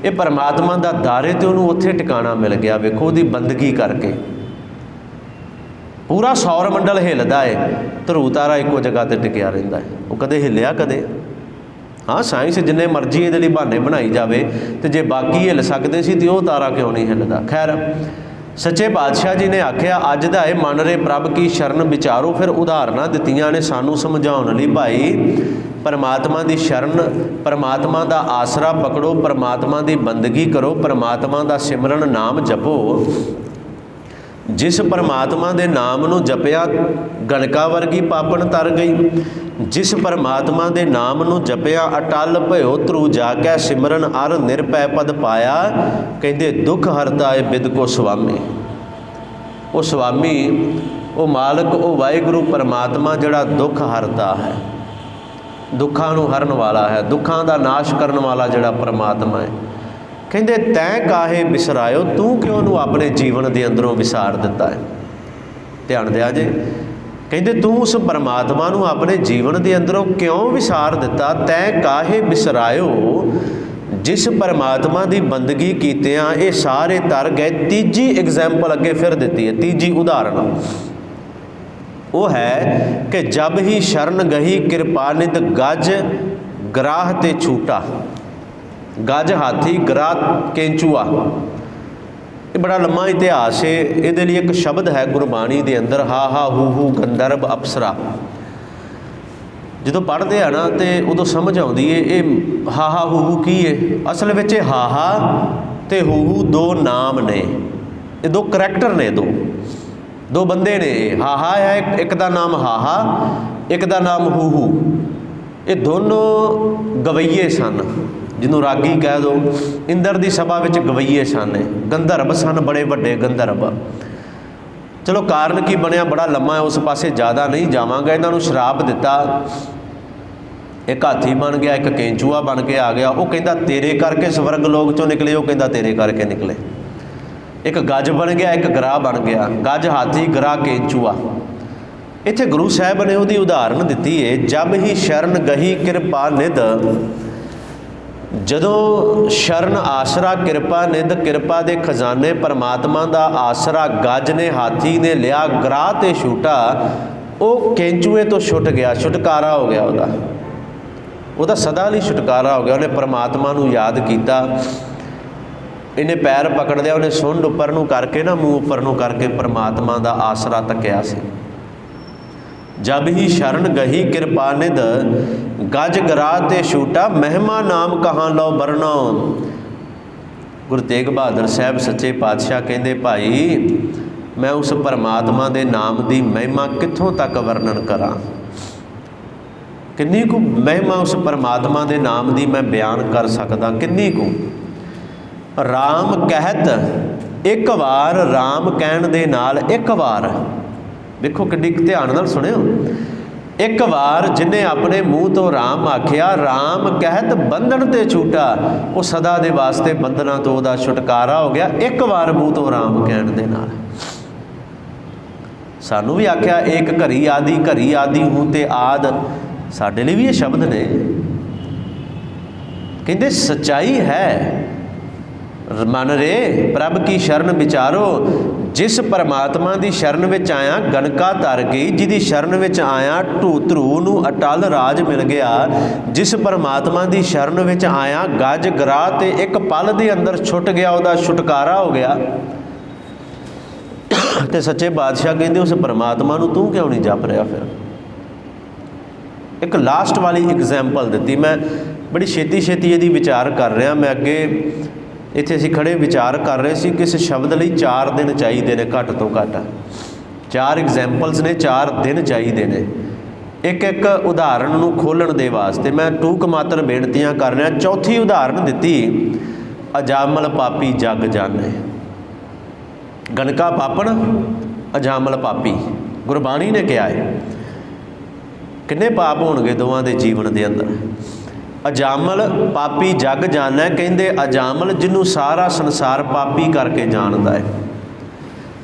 ਇਹ ਪਰਮਾਤਮਾ ਦਾ ਦਰ ਹੈ ਤੇ ਉਹਨੂੰ ਉੱਥੇ ਟਿਕਾਣਾ ਮਿਲ ਗਿਆ। ਵੇਖੋ ਉਹਦੀ ਬੰਦਗੀ ਕਰਕੇ ਪੂਰਾ ਸੌਰ ਮੰਡਲ ਹਿੱਲਦਾ ਹੈ, ਧਰੂ ਤਾਰਾ ਇੱਕੋ ਜਗ੍ਹਾ 'ਤੇ ਟਿਕਿਆ ਰਹਿੰਦਾ ਹੈ। ਉਹ ਕਦੇ ਹਿੱਲਿਆ ਕਦੇ। ਹਾਂ ਸਾਇੰਸ ਜਿੰਨੇ ਮਰਜ਼ੀ ਇਹਦੇ ਲਈ ਬਹਾਨੇ ਬਣਾਈ ਜਾਵੇ, ਤੇ ਜੇ ਬਾਕੀ ਹਿੱਲ ਸਕਦੇ ਸੀ ਤੇ ਉਹ ਤਾਰਾ ਕਿਉਂ ਨਹੀਂ ਹਿੱਲਦਾ। ਖੈਰ ਸੱਚੇ ਪਾਤਸ਼ਾਹ ਜੀ ਨੇ ਆਖਿਆ ਅੱਜ ਦਾ ਇਹ ਮਨ ਰੇ ਪ੍ਰਭ ਕੀ ਸ਼ਰਨ ਵਿਚਾਰੋ। ਫਿਰ ਉਦਾਹਰਨਾਂ ਦਿੱਤੀਆਂ ਨੇ ਸਾਨੂੰ ਸਮਝਾਉਣ ਲਈ, ਭਾਈ ਪਰਮਾਤਮਾ ਦੀ ਸ਼ਰਨ, ਪਰਮਾਤਮਾ ਦਾ ਆਸਰਾ ਪਕੜੋ, ਪਰਮਾਤਮਾ ਦੀ ਬੰਦਗੀ ਕਰੋ, ਪਰਮਾਤਮਾ ਦਾ ਸਿਮਰਨ ਨਾਮ ਜਪੋ। ਜਿਸ ਪਰਮਾਤਮਾ ਦੇ ਨਾਮ ਨੂੰ ਜਪਿਆ ਗਣਕਾ ਵਰਗੀ ਪਾਪਣ ਤਰ ਗਈ। ਜਿਸ ਪਰਮਾਤਮਾ ਦੇ ਨਾਮ ਨੂੰ ਜਪਿਆ ਅਟਲ ਭਇਓ ਧਰੂ ਜਾ ਕੇ ਸਿਮਰਨ ਅਰ ਨਿਰਭੈ ਪਦ ਪਾਇਆ। ਕਹਿੰਦੇ ਦੁੱਖ ਹਰਤਾ ਏ ਬਿਦ ਕੋ ਸੁਆਮੀ। ਉਹ ਸੁਆਮੀ, ਉਹ ਮਾਲਕ, ਉਹ ਵਾਹਿਗੁਰੂ ਪਰਮਾਤਮਾ ਜਿਹੜਾ ਦੁੱਖ ਹਰਤਾ ਹੈ, ਦੁੱਖਾਂ ਨੂੰ ਹਰਨ ਵਾਲਾ ਹੈ, ਦੁੱਖਾਂ ਦਾ ਨਾਸ਼ ਕਰਨ ਵਾਲਾ ਜਿਹੜਾ ਪਰਮਾਤਮਾ ਹੈ। ਕਹਿੰਦੇ ਤੈਂ ਕਾਹੇ ਵਿਸਰਾਇਓ, ਤੂੰ ਕਿਉਂ ਉਹਨੂੰ ਆਪਣੇ ਜੀਵਨ ਦੇ ਅੰਦਰੋਂ ਵਿਸਾਰ ਦਿੱਤਾ ਹੈ। ਧਿਆਨ ਦਿਆ ਜੇ, ਕਹਿੰਦੇ ਤੂੰ ਉਸ ਪਰਮਾਤਮਾ ਨੂੰ ਆਪਣੇ ਜੀਵਨ ਦੇ ਅੰਦਰੋਂ ਕਿਉਂ ਵਿਸਾਰ ਦਿੱਤਾ। ਤੈਂ ਕਾਹੇ ਵਿਸਰਾਇਓ, ਜਿਸ ਪਰਮਾਤਮਾ ਦੀ ਬੰਦਗੀ ਕੀਤਿਆਂ ਇਹ ਸਾਰੇ ਤਰ ਗਏ। ਤੀਜੀ ਐਗਜ਼ਾਮਪਲ ਅੱਗੇ ਫਿਰ ਦਿੱਤੀ ਹੈ, ਤੀਜੀ ਉਦਾਹਰਣ ਉਹ ਹੈ ਕਿ ਜਬ ਹੀ ਸ਼ਰਨ ਗਹੀ ਕਿਰਪਾ ਨਿਧ ਗਜ ਗਰਾਹ ਤੇ ਛੂਟਾ। ਗਜ ਹਾਥੀ, ਗਰਾਹ ਕੇਂਚੂਆ। ਇਹ ਬੜਾ ਲੰਮਾ ਇਤਿਹਾਸ ਹੈ। ਇਹਦੇ ਲਈ ਇੱਕ ਸ਼ਬਦ ਹੈ ਗੁਰਬਾਣੀ ਦੇ ਅੰਦਰ, ਹਾ ਹਾ ਹੂ ਹੂ ਗੰਧਰਵ ਅਪਸਰਾ। ਜਦੋਂ ਪੜ੍ਹਦੇ ਆ ਨਾ ਤੇ ਉਦੋਂ ਸਮਝ ਆਉਂਦੀ ਹੈ ਇਹ ਹਾ ਹਾ ਹੂ ਹੂ ਕੀ ਹੈ। ਅਸਲ ਵਿੱਚ ਇਹ ਹਾ ਹਾ ਤੇ ਹੂ ਹੂ ਦੋ ਨਾਮ ਨੇ, ਇਹ ਦੋ ਕਰੈਕਟਰ ਨੇ, ਦੋ ਬੰਦੇ ਨੇ। ਹਾ ਹਾ ਹੈ, ਇੱਕ ਦਾ ਨਾਮ ਹਾ ਹਾ, ਇੱਕ ਦਾ ਨਾਮ ਹੂ ਹੂ। ਇਹ ਦੋਨੋਂ ਗਵਈਏ ਸਨ, ਜਿਹਨੂੰ ਰਾਗੀ ਕਹਿ ਦਿਓ। ਇੰਦਰ ਦੀ ਸਭਾ ਵਿੱਚ ਗਵਈਏ ਸਨ, ਗੰਧਰਵ ਸਨ, ਬੜੇ ਵੱਡੇ ਗੰਧਰਵ। ਚਲੋ ਕਾਰਨ ਕੀ ਬਣਿਆ ਬੜਾ ਲੰਮਾ ਹੈ, ਉਸ ਪਾਸੇ ਜ਼ਿਆਦਾ ਨਹੀਂ ਜਾਵਾਂਗਾ। ਇਹਨਾਂ ਨੂੰ ਸ਼ਰਾਪ ਦਿੱਤਾ, ਇੱਕ ਹਾਥੀ ਬਣ ਗਿਆ, ਇੱਕ ਕੇਂਚੂਆ ਬਣ ਕੇ ਆ ਗਿਆ। ਉਹ ਕਹਿੰਦਾ ਤੇਰੇ ਕਰਕੇ ਸਵਰਗ ਲੋਕ ਚੋਂ ਨਿਕਲੇ, ਉਹ ਕਹਿੰਦਾ ਤੇਰੇ ਕਰਕੇ ਨਿਕਲੇ। ਇੱਕ ਗੱਜ ਬਣ ਗਿਆ, ਇੱਕ ਗਰਾਹ ਬਣ ਗਿਆ। ਗੱਜ ਹਾਥੀ, ਗਰਾਹ ਕੇਂਚੂਆ। ਇੱਥੇ ਗੁਰੂ ਸਾਹਿਬ ਨੇ ਉਹਦੀ ਉਦਾਹਰਨ ਦਿੱਤੀ ਹੈ, ਜਬ ਹੀ ਸ਼ਰਨ ਗਹੀ ਕਿਰਪਾ ਨਿਧ। ਜਦੋਂ ਸ਼ਰਨ ਆਸਰਾ ਕਿਰਪਾ ਨਿਧ, ਕਿਰਪਾ ਦੇ ਖਜ਼ਾਨੇ ਪਰਮਾਤਮਾ ਦਾ ਆਸਰਾ ਗੱਜ ਨੇ, ਹਾਥੀ ਨੇ ਲਿਆ, ਗਰਾਹ ਤੇ ਛੂਟਾ। ਉਹ ਕੈਂਚੂਏ ਤੋਂ ਛੁੱਟ ਗਿਆ, ਛੁਟਕਾਰਾ ਹੋ ਗਿਆ ਉਹਦਾ ਸਦਾ ਲਈ ਛੁਟਕਾਰਾ ਹੋ ਗਿਆ। ਉਹਨੇ ਪਰਮਾਤਮਾ ਨੂੰ ਯਾਦ ਕੀਤਾ, ਇਹਨੇ ਪੈਰ ਪਕੜ ਲਿਆ, ਉਹਨੇ ਸੁੰਡ ਉੱਪਰ ਨੂੰ ਕਰਕੇ ਨਾ, ਮੂੰਹ ਉੱਪਰ ਨੂੰ ਕਰਕੇ ਪਰਮਾਤਮਾ ਦਾ ਆਸਰਾ ਤੱਕਿਆ ਸੀ। ਜਬ ਹੀ ਸ਼ਰਨ ਗਹੀ ਕਿਰਪਾ ਨਿਧ, ਗਜ ਗਰਾ ਤੇ ਛੂਟਾ, ਮਹਿਮਾ ਨਾਮ ਕਹਾਂ ਲਓ ਵਰਣੋ। ਗੁਰੂ ਤੇਗ ਬਹਾਦਰ ਸਾਹਿਬ ਸੱਚੇ ਪਾਤਸ਼ਾਹ ਕਹਿੰਦੇ, ਭਾਈ ਮੈਂ ਉਸ ਪਰਮਾਤਮਾ ਦੇ ਨਾਮ ਦੀ ਮਹਿਮਾ ਕਿੱਥੋਂ ਤੱਕ ਵਰਣਨ ਕਰਾਂ, ਕਿੰਨੀ ਕੁ ਮਹਿਮਾ ਉਸ ਪਰਮਾਤਮਾ ਦੇ ਨਾਮ ਦੀ ਮੈਂ ਬਿਆਨ ਕਰ ਸਕਦਾ, ਕਿੰਨੀ ਕੁ। ਰਾਮ ਕਹਿਤ ਇੱਕ ਵਾਰ, ਰਾਮ ਕਹਿਣ ਦੇ ਨਾਲ ਇੱਕ ਵਾਰ, ਵੇਖੋ ਕਿੰਨੀ ਧਿਆਨ ਨਾਲ ਸੁਣਿਓ, ਇੱਕ ਵਾਰ ਜਿਹਨੇ ਆਪਣੇ ਮੂੰਹ ਤੋਂ ਰਾਮ ਆਖਿਆ, ਰਾਮ ਕਹਿਤ ਬੰਧਨ ਤੇ ਛੂਟਾ, ਉਹ ਸਦਾ ਦੇ ਵਾਸਤੇ ਬੰਧਨਾਂ ਤੋਂ ਉਹਦਾ ਛੁਟਕਾਰਾ ਹੋ ਗਿਆ, ਇੱਕ ਵਾਰ ਮੂੰਹ ਤੋਂ ਰਾਮ ਕਹਿਣ ਦੇ ਨਾਲ। ਸਾਨੂੰ ਵੀ ਆਖਿਆ, ਏਕ ਘਰੀ ਆਦਿ, ਘਰੀ ਆਦਿ ਹੂੰ ਤੇ ਆਦ, ਸਾਡੇ ਲਈ ਵੀ ਇਹ ਸ਼ਬਦ ਨੇ। ਕਹਿੰਦੇ ਸੱਚਾਈ ਹੈ, ਮਨ ਰੇ ਪ੍ਰਭ ਕੀ ਸ਼ਰਨ ਵਿਚਾਰੋ, ਜਿਸ ਪਰਮਾਤਮਾ ਦੀ ਸ਼ਰਨ ਵਿੱਚ ਆਇਆ ਗਣਕਾ ਤਰ ਗਈ, ਜਿਹਦੀ ਸ਼ਰਨ ਵਿੱਚ ਆਇਆ ਧਰੂ ਨੂੰ ਅਟਲ ਰਾਜ ਮਿਲ ਗਿਆ। ਜਿਸ ਪਰਮਾਤਮਾ ਦੀ ਸ਼ਰਨ ਵਿੱਚ ਆਇਆ ਗੱਜ ਗਰਾ ਤੇ ਇੱਕ ਪਲ ਦੇ ਅੰਦਰ ਛੁੱਟ ਗਿਆ, ਉਹਦਾ ਛੁਟਕਾਰਾ ਹੋ ਗਿਆ। ਤੇ ਸੱਚੇ ਬਾਦਸ਼ਾਹ ਕਹਿੰਦੇ, ਉਸ ਪਰਮਾਤਮਾ ਨੂੰ ਤੂੰ ਕਿਉਂ ਨਹੀਂ ਜਪ ਰਿਹਾ? ਫਿਰ ਇੱਕ ਲਾਸਟ ਵਾਲੀ ਐਗਜ਼ਾਮਪਲ ਦਿੱਤੀ ਮੈਂ, ਬੜੀ ਛੇਤੀ ਇਹਦੀ ਵਿਚਾਰ ਕਰ ਰਿਹਾ ਮੈਂ। ਅੱਗੇ ਇੱਥੇ ਅਸੀਂ ਖੜੇ ਵਿਚਾਰ ਕਰ ਰਹੇ ਸੀ, ਕਿਸ ਸ਼ਬਦ ਲਈ 4 ਦਿਨ ਚਾਹੀਦੇ ਨੇ, ਘੱਟ ਤੋਂ ਘੱਟ 4 ਐਗਜ਼ਾਮਪਲਸ ਨੇ, 4 ਦਿਨ ਚਾਹੀਦੇ ਨੇ ਇੱਕ ਉਦਾਹਰਣ ਨੂੰ ਖੋਲ੍ਹਣ ਦੇ ਵਾਸਤੇ। ਮੈਂ ਟੂਕ ਮਾਤਰ ਬੇਨਤੀਆਂ ਕਰ ਰਿਹਾ। ਚੌਥੀ ਉਦਾਹਰਣ ਦਿੱਤੀ, ਅਜਾਮਲ ਪਾਪੀ ਜਗ ਜਾਣੇ। ਗਣਕਾ ਪਾਪਣ, ਅਜਾਮਲ ਪਾਪੀ, ਗੁਰਬਾਣੀ ਨੇ ਕਿਹਾ ਹੈ। ਕਿੰਨੇ ਪਾਪ ਹੋਣਗੇ ਦੋਵਾਂ ਦੇ ਜੀਵਨ ਦੇ ਅੰਦਰ। ਅਜਾਮਲ ਪਾਪੀ ਜਗ ਜਾਣੈ, ਕਹਿੰਦੇ ਅਜਾਮਲ ਜਿਹਨੂੰ ਸਾਰਾ ਸੰਸਾਰ ਪਾਪੀ ਕਰਕੇ ਜਾਣਦਾ ਹੈ,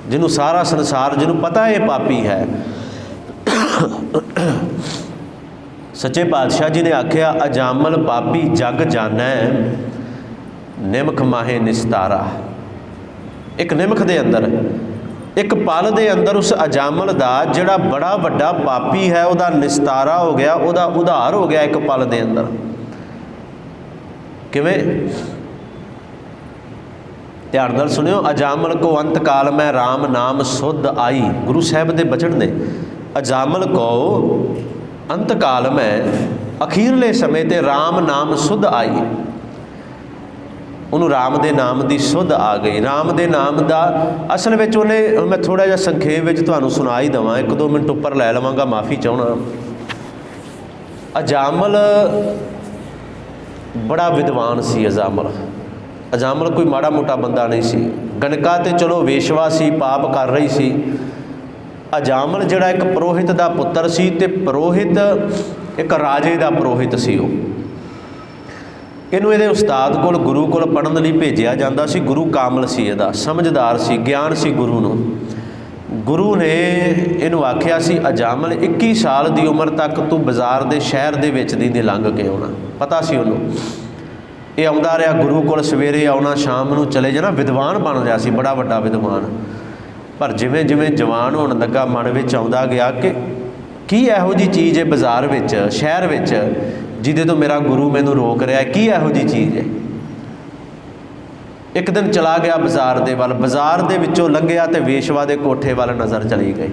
ਜਿਹਨੂੰ ਸਾਰਾ ਸੰਸਾਰ, ਜਿਹਨੂੰ ਪਤਾ ਇਹ ਪਾਪੀ ਹੈ। ਸੱਚੇ ਪਾਤਸ਼ਾਹ ਜੀ ਨੇ ਆਖਿਆ, ਅਜਾਮਲ ਪਾਪੀ ਜਗ ਜਾਣੈ, ਨਿਮਖ ਮਾਹੇ ਨਿਸਤਾਰਾ। ਇੱਕ ਨਿਮਖ ਦੇ ਅੰਦਰ, ਇੱਕ ਪਲ ਦੇ ਅੰਦਰ ਉਸ ਅਜਾਮਲ ਦਾ ਜਿਹੜਾ ਬੜਾ ਵੱਡਾ ਪਾਪੀ ਹੈ, ਉਹਦਾ ਨਿਸਤਾਰਾ ਹੋ ਗਿਆ, ਉਹਦਾ ਉਧਾਰ ਹੋ ਗਿਆ ਇੱਕ ਪਲ ਦੇ ਅੰਦਰ। ਕਿਵੇਂ? ਧਿਆਨ ਨਾਲ ਸੁਣਿਓ। ਅਜਾਮਲ ਕੋ ਅੰਤ ਕਾਲ ਮੈਂ ਰਾਮ ਨਾਮ ਸੁਧ ਆਈ, ਗੁਰੂ ਸਾਹਿਬ ਦੇ ਬਚਨ ਨੇ। ਅਜਾਮਲ ਕੋ ਅੰਤ ਕਾਲ ਮੈਂ, ਅਖੀਰਲੇ ਸਮੇਂ ਤੇ ਰਾਮ ਨਾਮ ਸੁਧ ਆਈ, ਉਹਨੂੰ ਰਾਮ ਦੇ ਨਾਮ ਦੀ ਸੁਧ ਆ ਗਈ। ਰਾਮ ਦੇ ਨਾਮ ਦਾ ਅਸਲ ਵਿੱਚ ਉਹਨੇ, ਮੈਂ ਥੋੜ੍ਹਾ ਜਿਹਾ ਸੰਖੇਪ ਵਿੱਚ ਤੁਹਾਨੂੰ ਸੁਣਾ ਹੀ ਦੇਵਾਂ, 1-2 ਮਿੰਟ ਉੱਪਰ ਲੈ ਲਵਾਂਗਾ, ਮਾਫੀ ਚਾਹੁੰਦਾ। ਅਜਾਮਲ ਬੜਾ ਵਿਦਵਾਨ ਸੀ। ਅਜਾਮਲ ਕੋਈ ਮਾੜਾ ਮੋਟਾ ਬੰਦਾ ਨਹੀਂ ਸੀ। ਗਣਕਾ ਤੇ ਚਲੋ ਵੇਸ਼ਵਾ ਸੀ, ਪਾਪ ਕਰ ਰਹੀ ਸੀ। ਅਜਾਮਲ ਜਿਹੜਾ ਇੱਕ ਪੁਰੋਹਿਤ ਦਾ ਪੁੱਤਰ ਸੀ, ਤੇ ਪੁਰੋਹਿਤ ਇੱਕ ਰਾਜੇ ਦਾ ਪੁਰੋਹਿਤ ਸੀ। ਉਹ ਇਹਨੂੰ ਇਹਦੇ ਉਸਤਾਦ ਕੋਲ, ਗੁਰੂ ਕੋਲ ਪੜ੍ਹਨ ਲਈ ਭੇਜਿਆ ਜਾਂਦਾ ਸੀ। ਗੁਰੂ ਕਾਮਲ ਸੀ, ਇਹਦਾ ਸਮਝਦਾਰ ਸੀ, ਗਿਆਨ ਸੀ ਗੁਰੂ ਨੂੰ। ਗੁਰੂ ਨੇ ਇਹਨੂੰ ਆਖਿਆ ਸੀ, ਅਜਾਮਲ 21 ਸਾਲ ਦੀ ਉਮਰ ਤੱਕ ਤੂੰ ਬਾਜ਼ਾਰ ਦੇ ਸ਼ਹਿਰ ਦੇ ਵਿੱਚ ਦੀ ਲੰਘ ਕੇ ਆਉਣਾ। ਪਤਾ ਸੀ ਉਹਨੂੰ। ਇਹ ਆਉਂਦਾ ਰਿਹਾ ਗੁਰੂ ਕੋਲ, ਸਵੇਰੇ ਆਉਣਾ, ਸ਼ਾਮ ਨੂੰ ਚਲੇ ਜਾਣਾ। ਵਿਦਵਾਨ ਬਣ ਰਿਹਾ ਸੀ, ਬੜਾ ਵੱਡਾ ਵਿਦਵਾਨ। ਪਰ ਜਿਵੇਂ ਜਿਵੇਂ ਜਵਾਨ ਹੋਣ ਲੱਗਾ, ਮਨ ਵਿੱਚ ਆਉਂਦਾ ਗਿਆ ਕਿ ਕੀ ਇਹੋ ਜਿਹੀ ਚੀਜ਼ ਹੈ ਬਾਜ਼ਾਰ ਵਿੱਚ, ਸ਼ਹਿਰ ਵਿੱਚ, ਜਿਹਦੇ ਤੋਂ ਮੇਰਾ ਗੁਰੂ ਮੈਨੂੰ ਰੋਕ ਰਿਹਾ? ਕੀ ਇਹੋ ਜਿਹੀ ਚੀਜ਼ ਹੈ? ਇੱਕ ਦਿਨ ਚਲਾ ਗਿਆ ਬਾਜ਼ਾਰ ਦੇ ਵੱਲ, ਬਾਜ਼ਾਰ ਦੇ ਵਿੱਚੋਂ ਲੰਘਿਆ ਤੇ ਵੇਸ਼ਵਾ ਦੇ ਕੋਠੇ ਵੱਲ ਨਜ਼ਰ ਚਲੀ ਗਈ।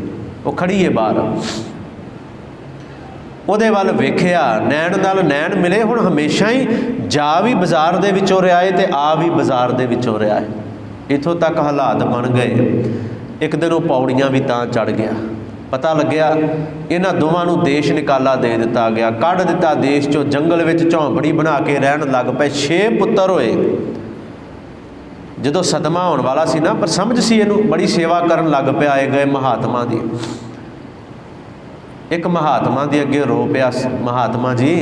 ਉਹ ਖੜੀ ਹੈ ਬਾਹਰ, ਉਹਦੇ ਵੱਲ ਵੇਖਿਆ, ਨੈਣ ਨਾਲ ਨੈਣ ਮਿਲੇ। ਹੁਣ ਹਮੇਸ਼ਾ ਹੀ ਜਾ ਵੀ ਬਾਜ਼ਾਰ ਦੇ ਵਿੱਚੋਂ ਰਿਹਾ ਹੈ ਤੇ ਆ ਵੀ ਬਾਜ਼ਾਰ ਦੇ ਵਿੱਚੋਂ ਰਿਹਾ ਹੈ। ਇੱਥੋਂ ਤੱਕ ਹਾਲਾਤ ਬਣ ਗਏ। ਇੱਕ ਦਿਨ ਉਹ ਪੌੜੀਆਂ ਵੀ ਤਾਂ ਚੜ੍ਹ ਗਿਆ। ਪਤਾ ਲੱਗਿਆ ਇਹਨਾਂ ਦੋਵਾਂ ਨੂੰ ਦੇਸ਼ ਨਿਕਾਲਾ ਦੇ ਦਿੱਤਾ ਗਿਆ, ਕੱਢ ਦਿੱਤਾ ਦੇਸ਼ 'ਚੋਂ। ਜੰਗਲ ਵਿੱਚ ਝੌਂਪੜੀ ਬਣਾ ਕੇ ਰਹਿਣ ਲੱਗ ਪਏ। 6 ਪੁੱਤਰ ਹੋਏ। ਜਦੋਂ ਸਦਮਾ ਹੋਣ ਵਾਲਾ ਸੀ ਨਾ, ਪਰ ਸਮਝ ਸੀ ਇਹਨੂੰ, ਬੜੀ ਸੇਵਾ ਕਰਨ ਲੱਗ ਪਿਆ। ਆਏ ਗਏ ਮਹਾਤਮਾ ਦੀ। ਇੱਕ ਮਹਾਤਮਾ ਦੇ ਅੱਗੇ ਰੋ ਪਿਆ, ਮਹਾਤਮਾ ਜੀ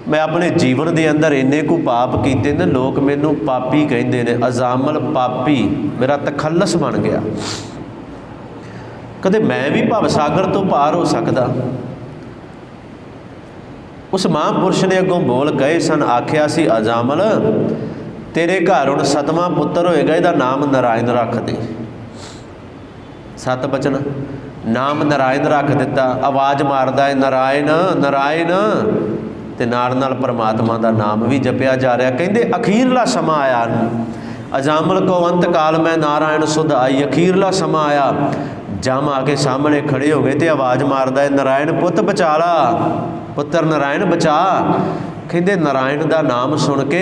ਮੈਂ ਆਪਣੇ ਜੀਵਨ ਦੇ ਅੰਦਰ ਇੰਨੇ ਕੁ ਪਾਪ ਕੀਤੇ ਨੇ, ਲੋਕ ਮੈਨੂੰ ਪਾਪੀ ਕਹਿੰਦੇ ਨੇ। ਅਜਾਮਲ ਪਾਪੀ ਮੇਰਾ ਤਖੱਲਸ ਬਣ ਗਿਆ। ਕਦੇ ਮੈਂ ਵੀ ਭਵ ਸਾਗਰ ਤੋਂ ਪਾਰ ਹੋ ਸਕਦਾ? ਉਸ ਮਹਾਂਪੁਰਸ਼ ਨੇ ਅੱਗੋਂ ਬੋਲ ਗਏ ਸਨ, ਆਖਿਆ ਸੀ, ਅਜਾਮਲ ਤੇਰੇ ਘਰ ਹੁਣ 7ਵਾਂ ਪੁੱਤਰ ਹੋਏਗਾ, ਇਹਦਾ ਨਾਮ ਨਾਰਾਇਣ ਰੱਖ ਦੇ। 7 ਬਚਨ। ਨਾਮ ਨਾਰਾਇਣ ਰੱਖ ਦਿੱਤਾ। ਆਵਾਜ਼ ਮਾਰਦਾ ਹੈ ਨਾਰਾਇਣ ਨਾਰਾਇਣ, ਤੇ ਨਾਲ ਪਰਮਾਤਮਾ ਦਾ ਨਾਮ ਵੀ ਜਪਿਆ ਜਾ ਰਿਹਾ। ਕਹਿੰਦੇ ਅਖੀਰਲਾ ਸਮਾਂ ਆਇਆ, ਅਜਾਮਲ ਕੋ ਅੰਤ ਕਾਲ ਮੈਂ ਨਾਰਾਇਣ ਸੁਧ ਆਈ। ਅਖੀਰਲਾ ਸਮਾਂ ਆਇਆ, ਜਮ ਆ ਕੇ ਸਾਹਮਣੇ ਖੜੇ ਹੋ ਗਏ ਤੇ ਆਵਾਜ਼ ਮਾਰਦਾ ਹੈ ਨਾਰਾਇਣ ਪੁੱਤ ਬਚਾ ਲਾ, ਪੁੱਤਰ ਨਾਰਾਇਣ ਬਚਾ। ਕਹਿੰਦੇ ਨਾਰਾਇਣ ਦਾ ਨਾਮ ਸੁਣ ਕੇ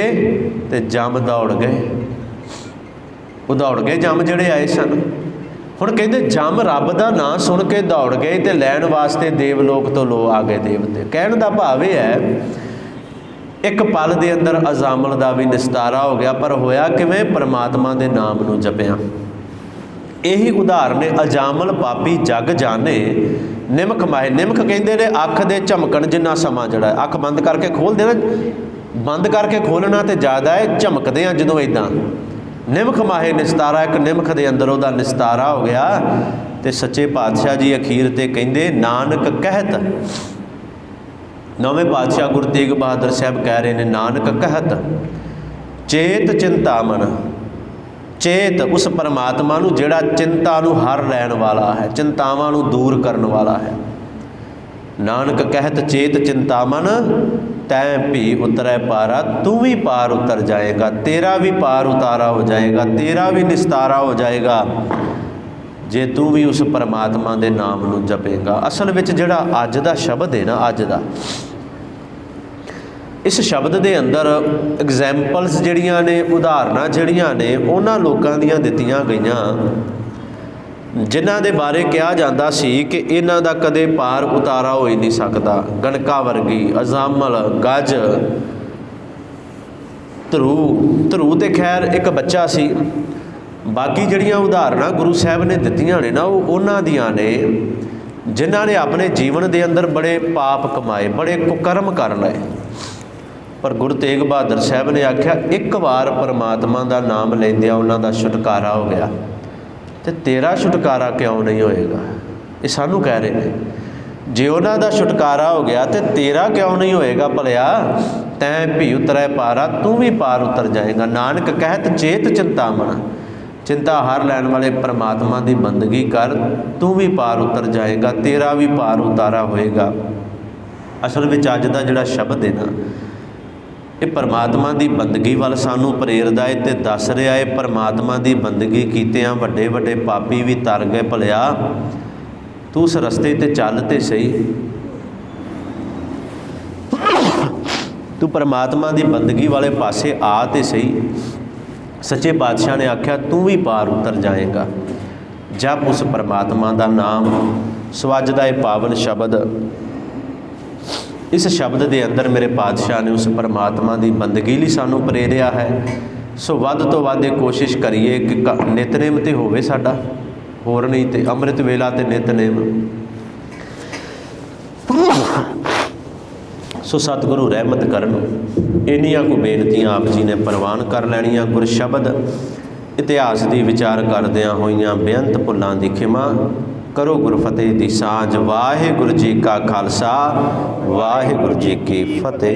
ਤੇ ਜਮ ਦੌੜ ਗਏ, ਉਹ ਦੌੜ ਗਏ ਜਮ ਜਿਹੜੇ ਆਏ ਸਨ। ਹੁਣ ਕਹਿੰਦੇ ਜਮ ਰੱਬ ਦਾ ਨਾਂ ਸੁਣ ਕੇ ਦੌੜ ਗਏ ਤੇ ਲੈਣ ਵਾਸਤੇ ਦੇਵਲੋਕ ਤੋਂ ਲੋ ਆ ਗਏ ਦੇਵਤੇ। ਕਹਿਣ ਦਾ ਭਾਵ ਇਹ ਹੈ, ਇੱਕ ਪਲ ਦੇ ਅੰਦਰ ਅਜਾਮਲ ਦਾ ਵੀ ਨਿਸਤਾਰਾ ਹੋ ਗਿਆ। ਪਰ ਹੋਇਆ ਕਿਵੇਂ? ਪਰਮਾਤਮਾ ਦੇ ਨਾਮ ਨੂੰ ਜਪਿਆ। ਇਹੀ ਉਦਾਹਰਨ ਹੈ ਅਜਾਮਲ ਪਾਪੀ ਜਗ ਜਾਣੇ ਨਿਮਖ ਮਾਹੇ। ਨਿਮਖ ਕਹਿੰਦੇ ਨੇ ਅੱਖ ਦੇ ਝਮਕਣ ਜਿੰਨਾ ਸਮਾਂ ਜਿਹੜਾ ਹੈ, ਅੱਖ ਬੰਦ ਕਰਕੇ ਖੋਲ੍ਹ ਦੇਣਾ, ਬੰਦ ਕਰਕੇ ਖੋਲ੍ਹਣਾ ਤੇ ਜ਼ਿਆਦਾ ਹੈ, ਝਮਕਦੇ ਆ ਜਦੋਂ ਇੱਦਾਂ। ਨਿਮਖ ਮਾਹੇ ਨਿਸਤਾਰਾ, ਇੱਕ ਨਿਮਖ ਦੇ ਅੰਦਰ ਉਹਦਾ ਨਿਸਤਾਰਾ ਹੋ ਗਿਆ। ਤੇ ਸੱਚੇ ਪਾਤਸ਼ਾਹ ਜੀ ਅਖੀਰ ਤੇ ਕਹਿੰਦੇ ਨਾਨਕ ਕਹਿਤ, ਨੌਵੇਂ ਪਾਤਸ਼ਾਹ ਗੁਰੂ ਤੇਗ ਬਹਾਦਰ ਸਾਹਿਬ ਕਹਿ ਰਹੇ ਨੇ ਨਾਨਕ ਕਹਿਤ ਚੇਤ ਚਿੰਤਾਮਨ। ਚੇਤ ਉਸ ਪਰਮਾਤਮਾ ਨੂੰ ਜਿਹੜਾ ਚਿੰਤਾ ਨੂੰ ਹਰ ਲੈਣ ਵਾਲਾ ਹੈ, ਚਿੰਤਾਵਾਂ ਨੂੰ ਦੂਰ ਕਰਨ ਵਾਲਾ ਹੈ। ਨਾਨਕ ਕਹਿਤ ਚੇਤ ਚਿੰਤਾਮਨ ਤੈ ਭੀ ਉਤਰੈ ਪਾਰਾ। ਤੂੰ ਵੀ ਪਾਰ ਉਤਰ ਜਾਏਗਾ, ਤੇਰਾ ਵੀ ਪਾਰ ਉਤਾਰਾ ਹੋ ਜਾਏਗਾ, ਤੇਰਾ ਵੀ ਨਿਸਤਾਰਾ ਹੋ ਜਾਏਗਾ ਜੇ ਤੂੰ ਵੀ ਉਸ ਪਰਮਾਤਮਾ ਦੇ ਨਾਮ ਨੂੰ ਜਪੇਗਾ। ਅਸਲ ਵਿੱਚ ਜਿਹੜਾ ਅੱਜ ਦਾ ਸ਼ਬਦ ਹੈ ਨਾ, ਅੱਜ ਦਾ ਇਸ ਸ਼ਬਦ ਦੇ ਅੰਦਰ ਐਗਜ਼ੈਂਪਲਸ ਜਿਹੜੀਆਂ ਨੇ, ਉਦਾਹਰਨਾਂ ਜਿਹੜੀਆਂ ਨੇ, ਉਹਨਾਂ ਲੋਕਾਂ ਦੀਆਂ ਦਿੱਤੀਆਂ ਗਈਆਂ ਜਿਨ੍ਹਾਂ ਦੇ ਬਾਰੇ ਕਿਹਾ ਜਾਂਦਾ ਸੀ ਕਿ ਇਹਨਾਂ ਦਾ ਕਦੇ ਪਾਰ ਉਤਾਰਾ ਹੋ ਹੀ ਨਹੀਂ ਸਕਦਾ। ਗਣਕਾ ਵਰਗੀ, ਅਜਾਮਲ, ਗੱਜ, ਧਰੂ ਤੇ ਖੈਰ ਇੱਕ ਬੱਚਾ ਸੀ। ਬਾਕੀ ਜਿਹੜੀਆਂ ਉਦਾਹਰਨਾਂ ਗੁਰੂ ਸਾਹਿਬ ਨੇ ਦਿੱਤੀਆਂ ਨੇ ਨਾ, ਉਹ ਉਹਨਾਂ ਦੀਆਂ ਨੇ ਜਿਨ੍ਹਾਂ ਨੇ ਆਪਣੇ ਜੀਵਨ ਦੇ ਅੰਦਰ ਬੜੇ ਪਾਪ ਕਮਾਏ, ਬੜੇ ਕੁਕਰਮ ਕਰ ਲਏ। ਪਰ ਗੁਰੂ ਤੇਗ ਬਹਾਦਰ ਸਾਹਿਬ ਨੇ ਆਖਿਆ ਇੱਕ ਵਾਰ ਪਰਮਾਤਮਾ ਦਾ ਨਾਮ ਲੈਂਦਿਆਂ ਉਹਨਾਂ ਦਾ ਛੁਟਕਾਰਾ ਹੋ ਗਿਆ ਤੇ ਤੇਰਾ ਛੁਟਕਾਰਾ ਕਿਉਂ ਨਹੀਂ ਹੋਏਗਾ? ਇਹ ਸਾਨੂੰ ਕਹਿ ਰਹੇ ਨੇ, ਜੇ ਉਹਨਾਂ ਦਾ ਛੁਟਕਾਰਾ ਹੋ ਗਿਆ ਤੇ ਤੇਰਾ ਕਿਉਂ ਨਹੀਂ ਹੋਏਗਾ? ਭਲਿਆ ਤੈਂ ਭੀ ਉਤਰੈ ਪਾਰਾ, ਤੂੰ ਵੀ ਪਾਰ ਉਤਰ ਜਾਏਗਾ। ਨਾਨਕ ਕਹਿਤ ਚੇਤ ਚਿੰਤਾਮਨ, ਚਿੰਤਾ ਹਰ ਲੈਣ ਵਾਲੇ ਪਰਮਾਤਮਾ ਦੀ ਬੰਦਗੀ ਕਰ, ਤੂੰ ਵੀ ਪਾਰ ਉਤਰ ਜਾਏਗਾ, ਤੇਰਾ ਵੀ ਪਾਰ ਉਤਾਰਾ ਹੋਏਗਾ। ਅਸਲ ਵਿੱਚ ਅੱਜ ਦਾ ਜਿਹੜਾ ਸ਼ਬਦ ਹੈ ਨਾ, ਇਹ ਪਰਮਾਤਮਾ ਦੀ ਬੰਦਗੀ ਵੱਲ ਸਾਨੂੰ ਪ੍ਰੇਰਦਾ ਹੈ ਤੇ ਦੱਸ ਰਿਹਾ ਹੈ ਪਰਮਾਤਮਾ ਦੀ ਬੰਦਗੀ ਕੀਤਿਆਂ ਵੱਡੇ ਵੱਡੇ ਪਾਪੀ ਵੀ ਤਰ ਗਏ। ਭਲਿਆ ਤੂੰ ਉਸ ਰਸਤੇ ਤੇ ਚੱਲ ਤੇ ਸਹੀ, ਤੂੰ ਪਰਮਾਤਮਾ ਦੀ ਬੰਦਗੀ ਵਾਲੇ ਪਾਸੇ ਆ ਤੇ ਸਹੀ। ਸੱਚੇ ਪਾਤਸ਼ਾਹ ਨੇ ਆਖਿਆ ਤੂੰ ਵੀ ਪਾਰ ਉਤਰ ਜਾਏਗਾ। ਜਪ ਉਸ ਪਰਮਾਤਮਾ ਦਾ ਨਾਮ। ਸੋ ਅੱਜ ਦਾ ਇਹ ਪਾਵਨ ਸ਼ਬਦ, ਇਸ ਸ਼ਬਦ ਦੇ ਅੰਦਰ ਮੇਰੇ ਪਾਤਸ਼ਾਹ ਨੇ ਉਸ ਪਰਮਾਤਮਾ ਦੀ ਬੰਦਗੀ ਲਈ ਸਾਨੂੰ ਪ੍ਰੇਰਿਆ ਹੈ। ਸੋ ਵੱਧ ਤੋਂ ਵੱਧ ਇਹ ਕੋਸ਼ਿਸ਼ ਕਰੀਏ ਕਿ ਨਿਤਨੇਮ ਤੇ ਹੋਵੇ ਸਾਡਾ, ਹੋਰ ਨਹੀਂ ਤੇ ਅੰਮ੍ਰਿਤ ਵੇਲਾ ਤੇ ਨਿਤਨੇਮ। ਸੋ ਸਤਿਗੁਰੂ ਰਹਿਮਤ ਕਰਨ। ਇੰਨੀਆਂ ਕੁ ਬੇਨਤੀਆਂ ਆਪ ਜੀ ਨੇ ਪ੍ਰਵਾਨ ਕਰ ਲੈਣੀਆਂ। ਗੁਰ ਸ਼ਬਦ ਇਤਿਹਾਸ ਦੀ ਵਿਚਾਰ ਕਰਦਿਆਂ ਹੋਈਆਂ ਬੇਅੰਤ ਭੁੱਲਾਂ ਦੀ ਖਿਮਾ ਕਰੋ। ਗੁਰ ਫਤਿਹ ਦੀ ਸਾਂਝ। ਵਾਹਿਗੁਰੂ ਜੀ ਕਾ ਖਾਲਸਾ, ਵਾਹਿਗੁਰੂ ਜੀ ਕੀ ਫਤਿਹ।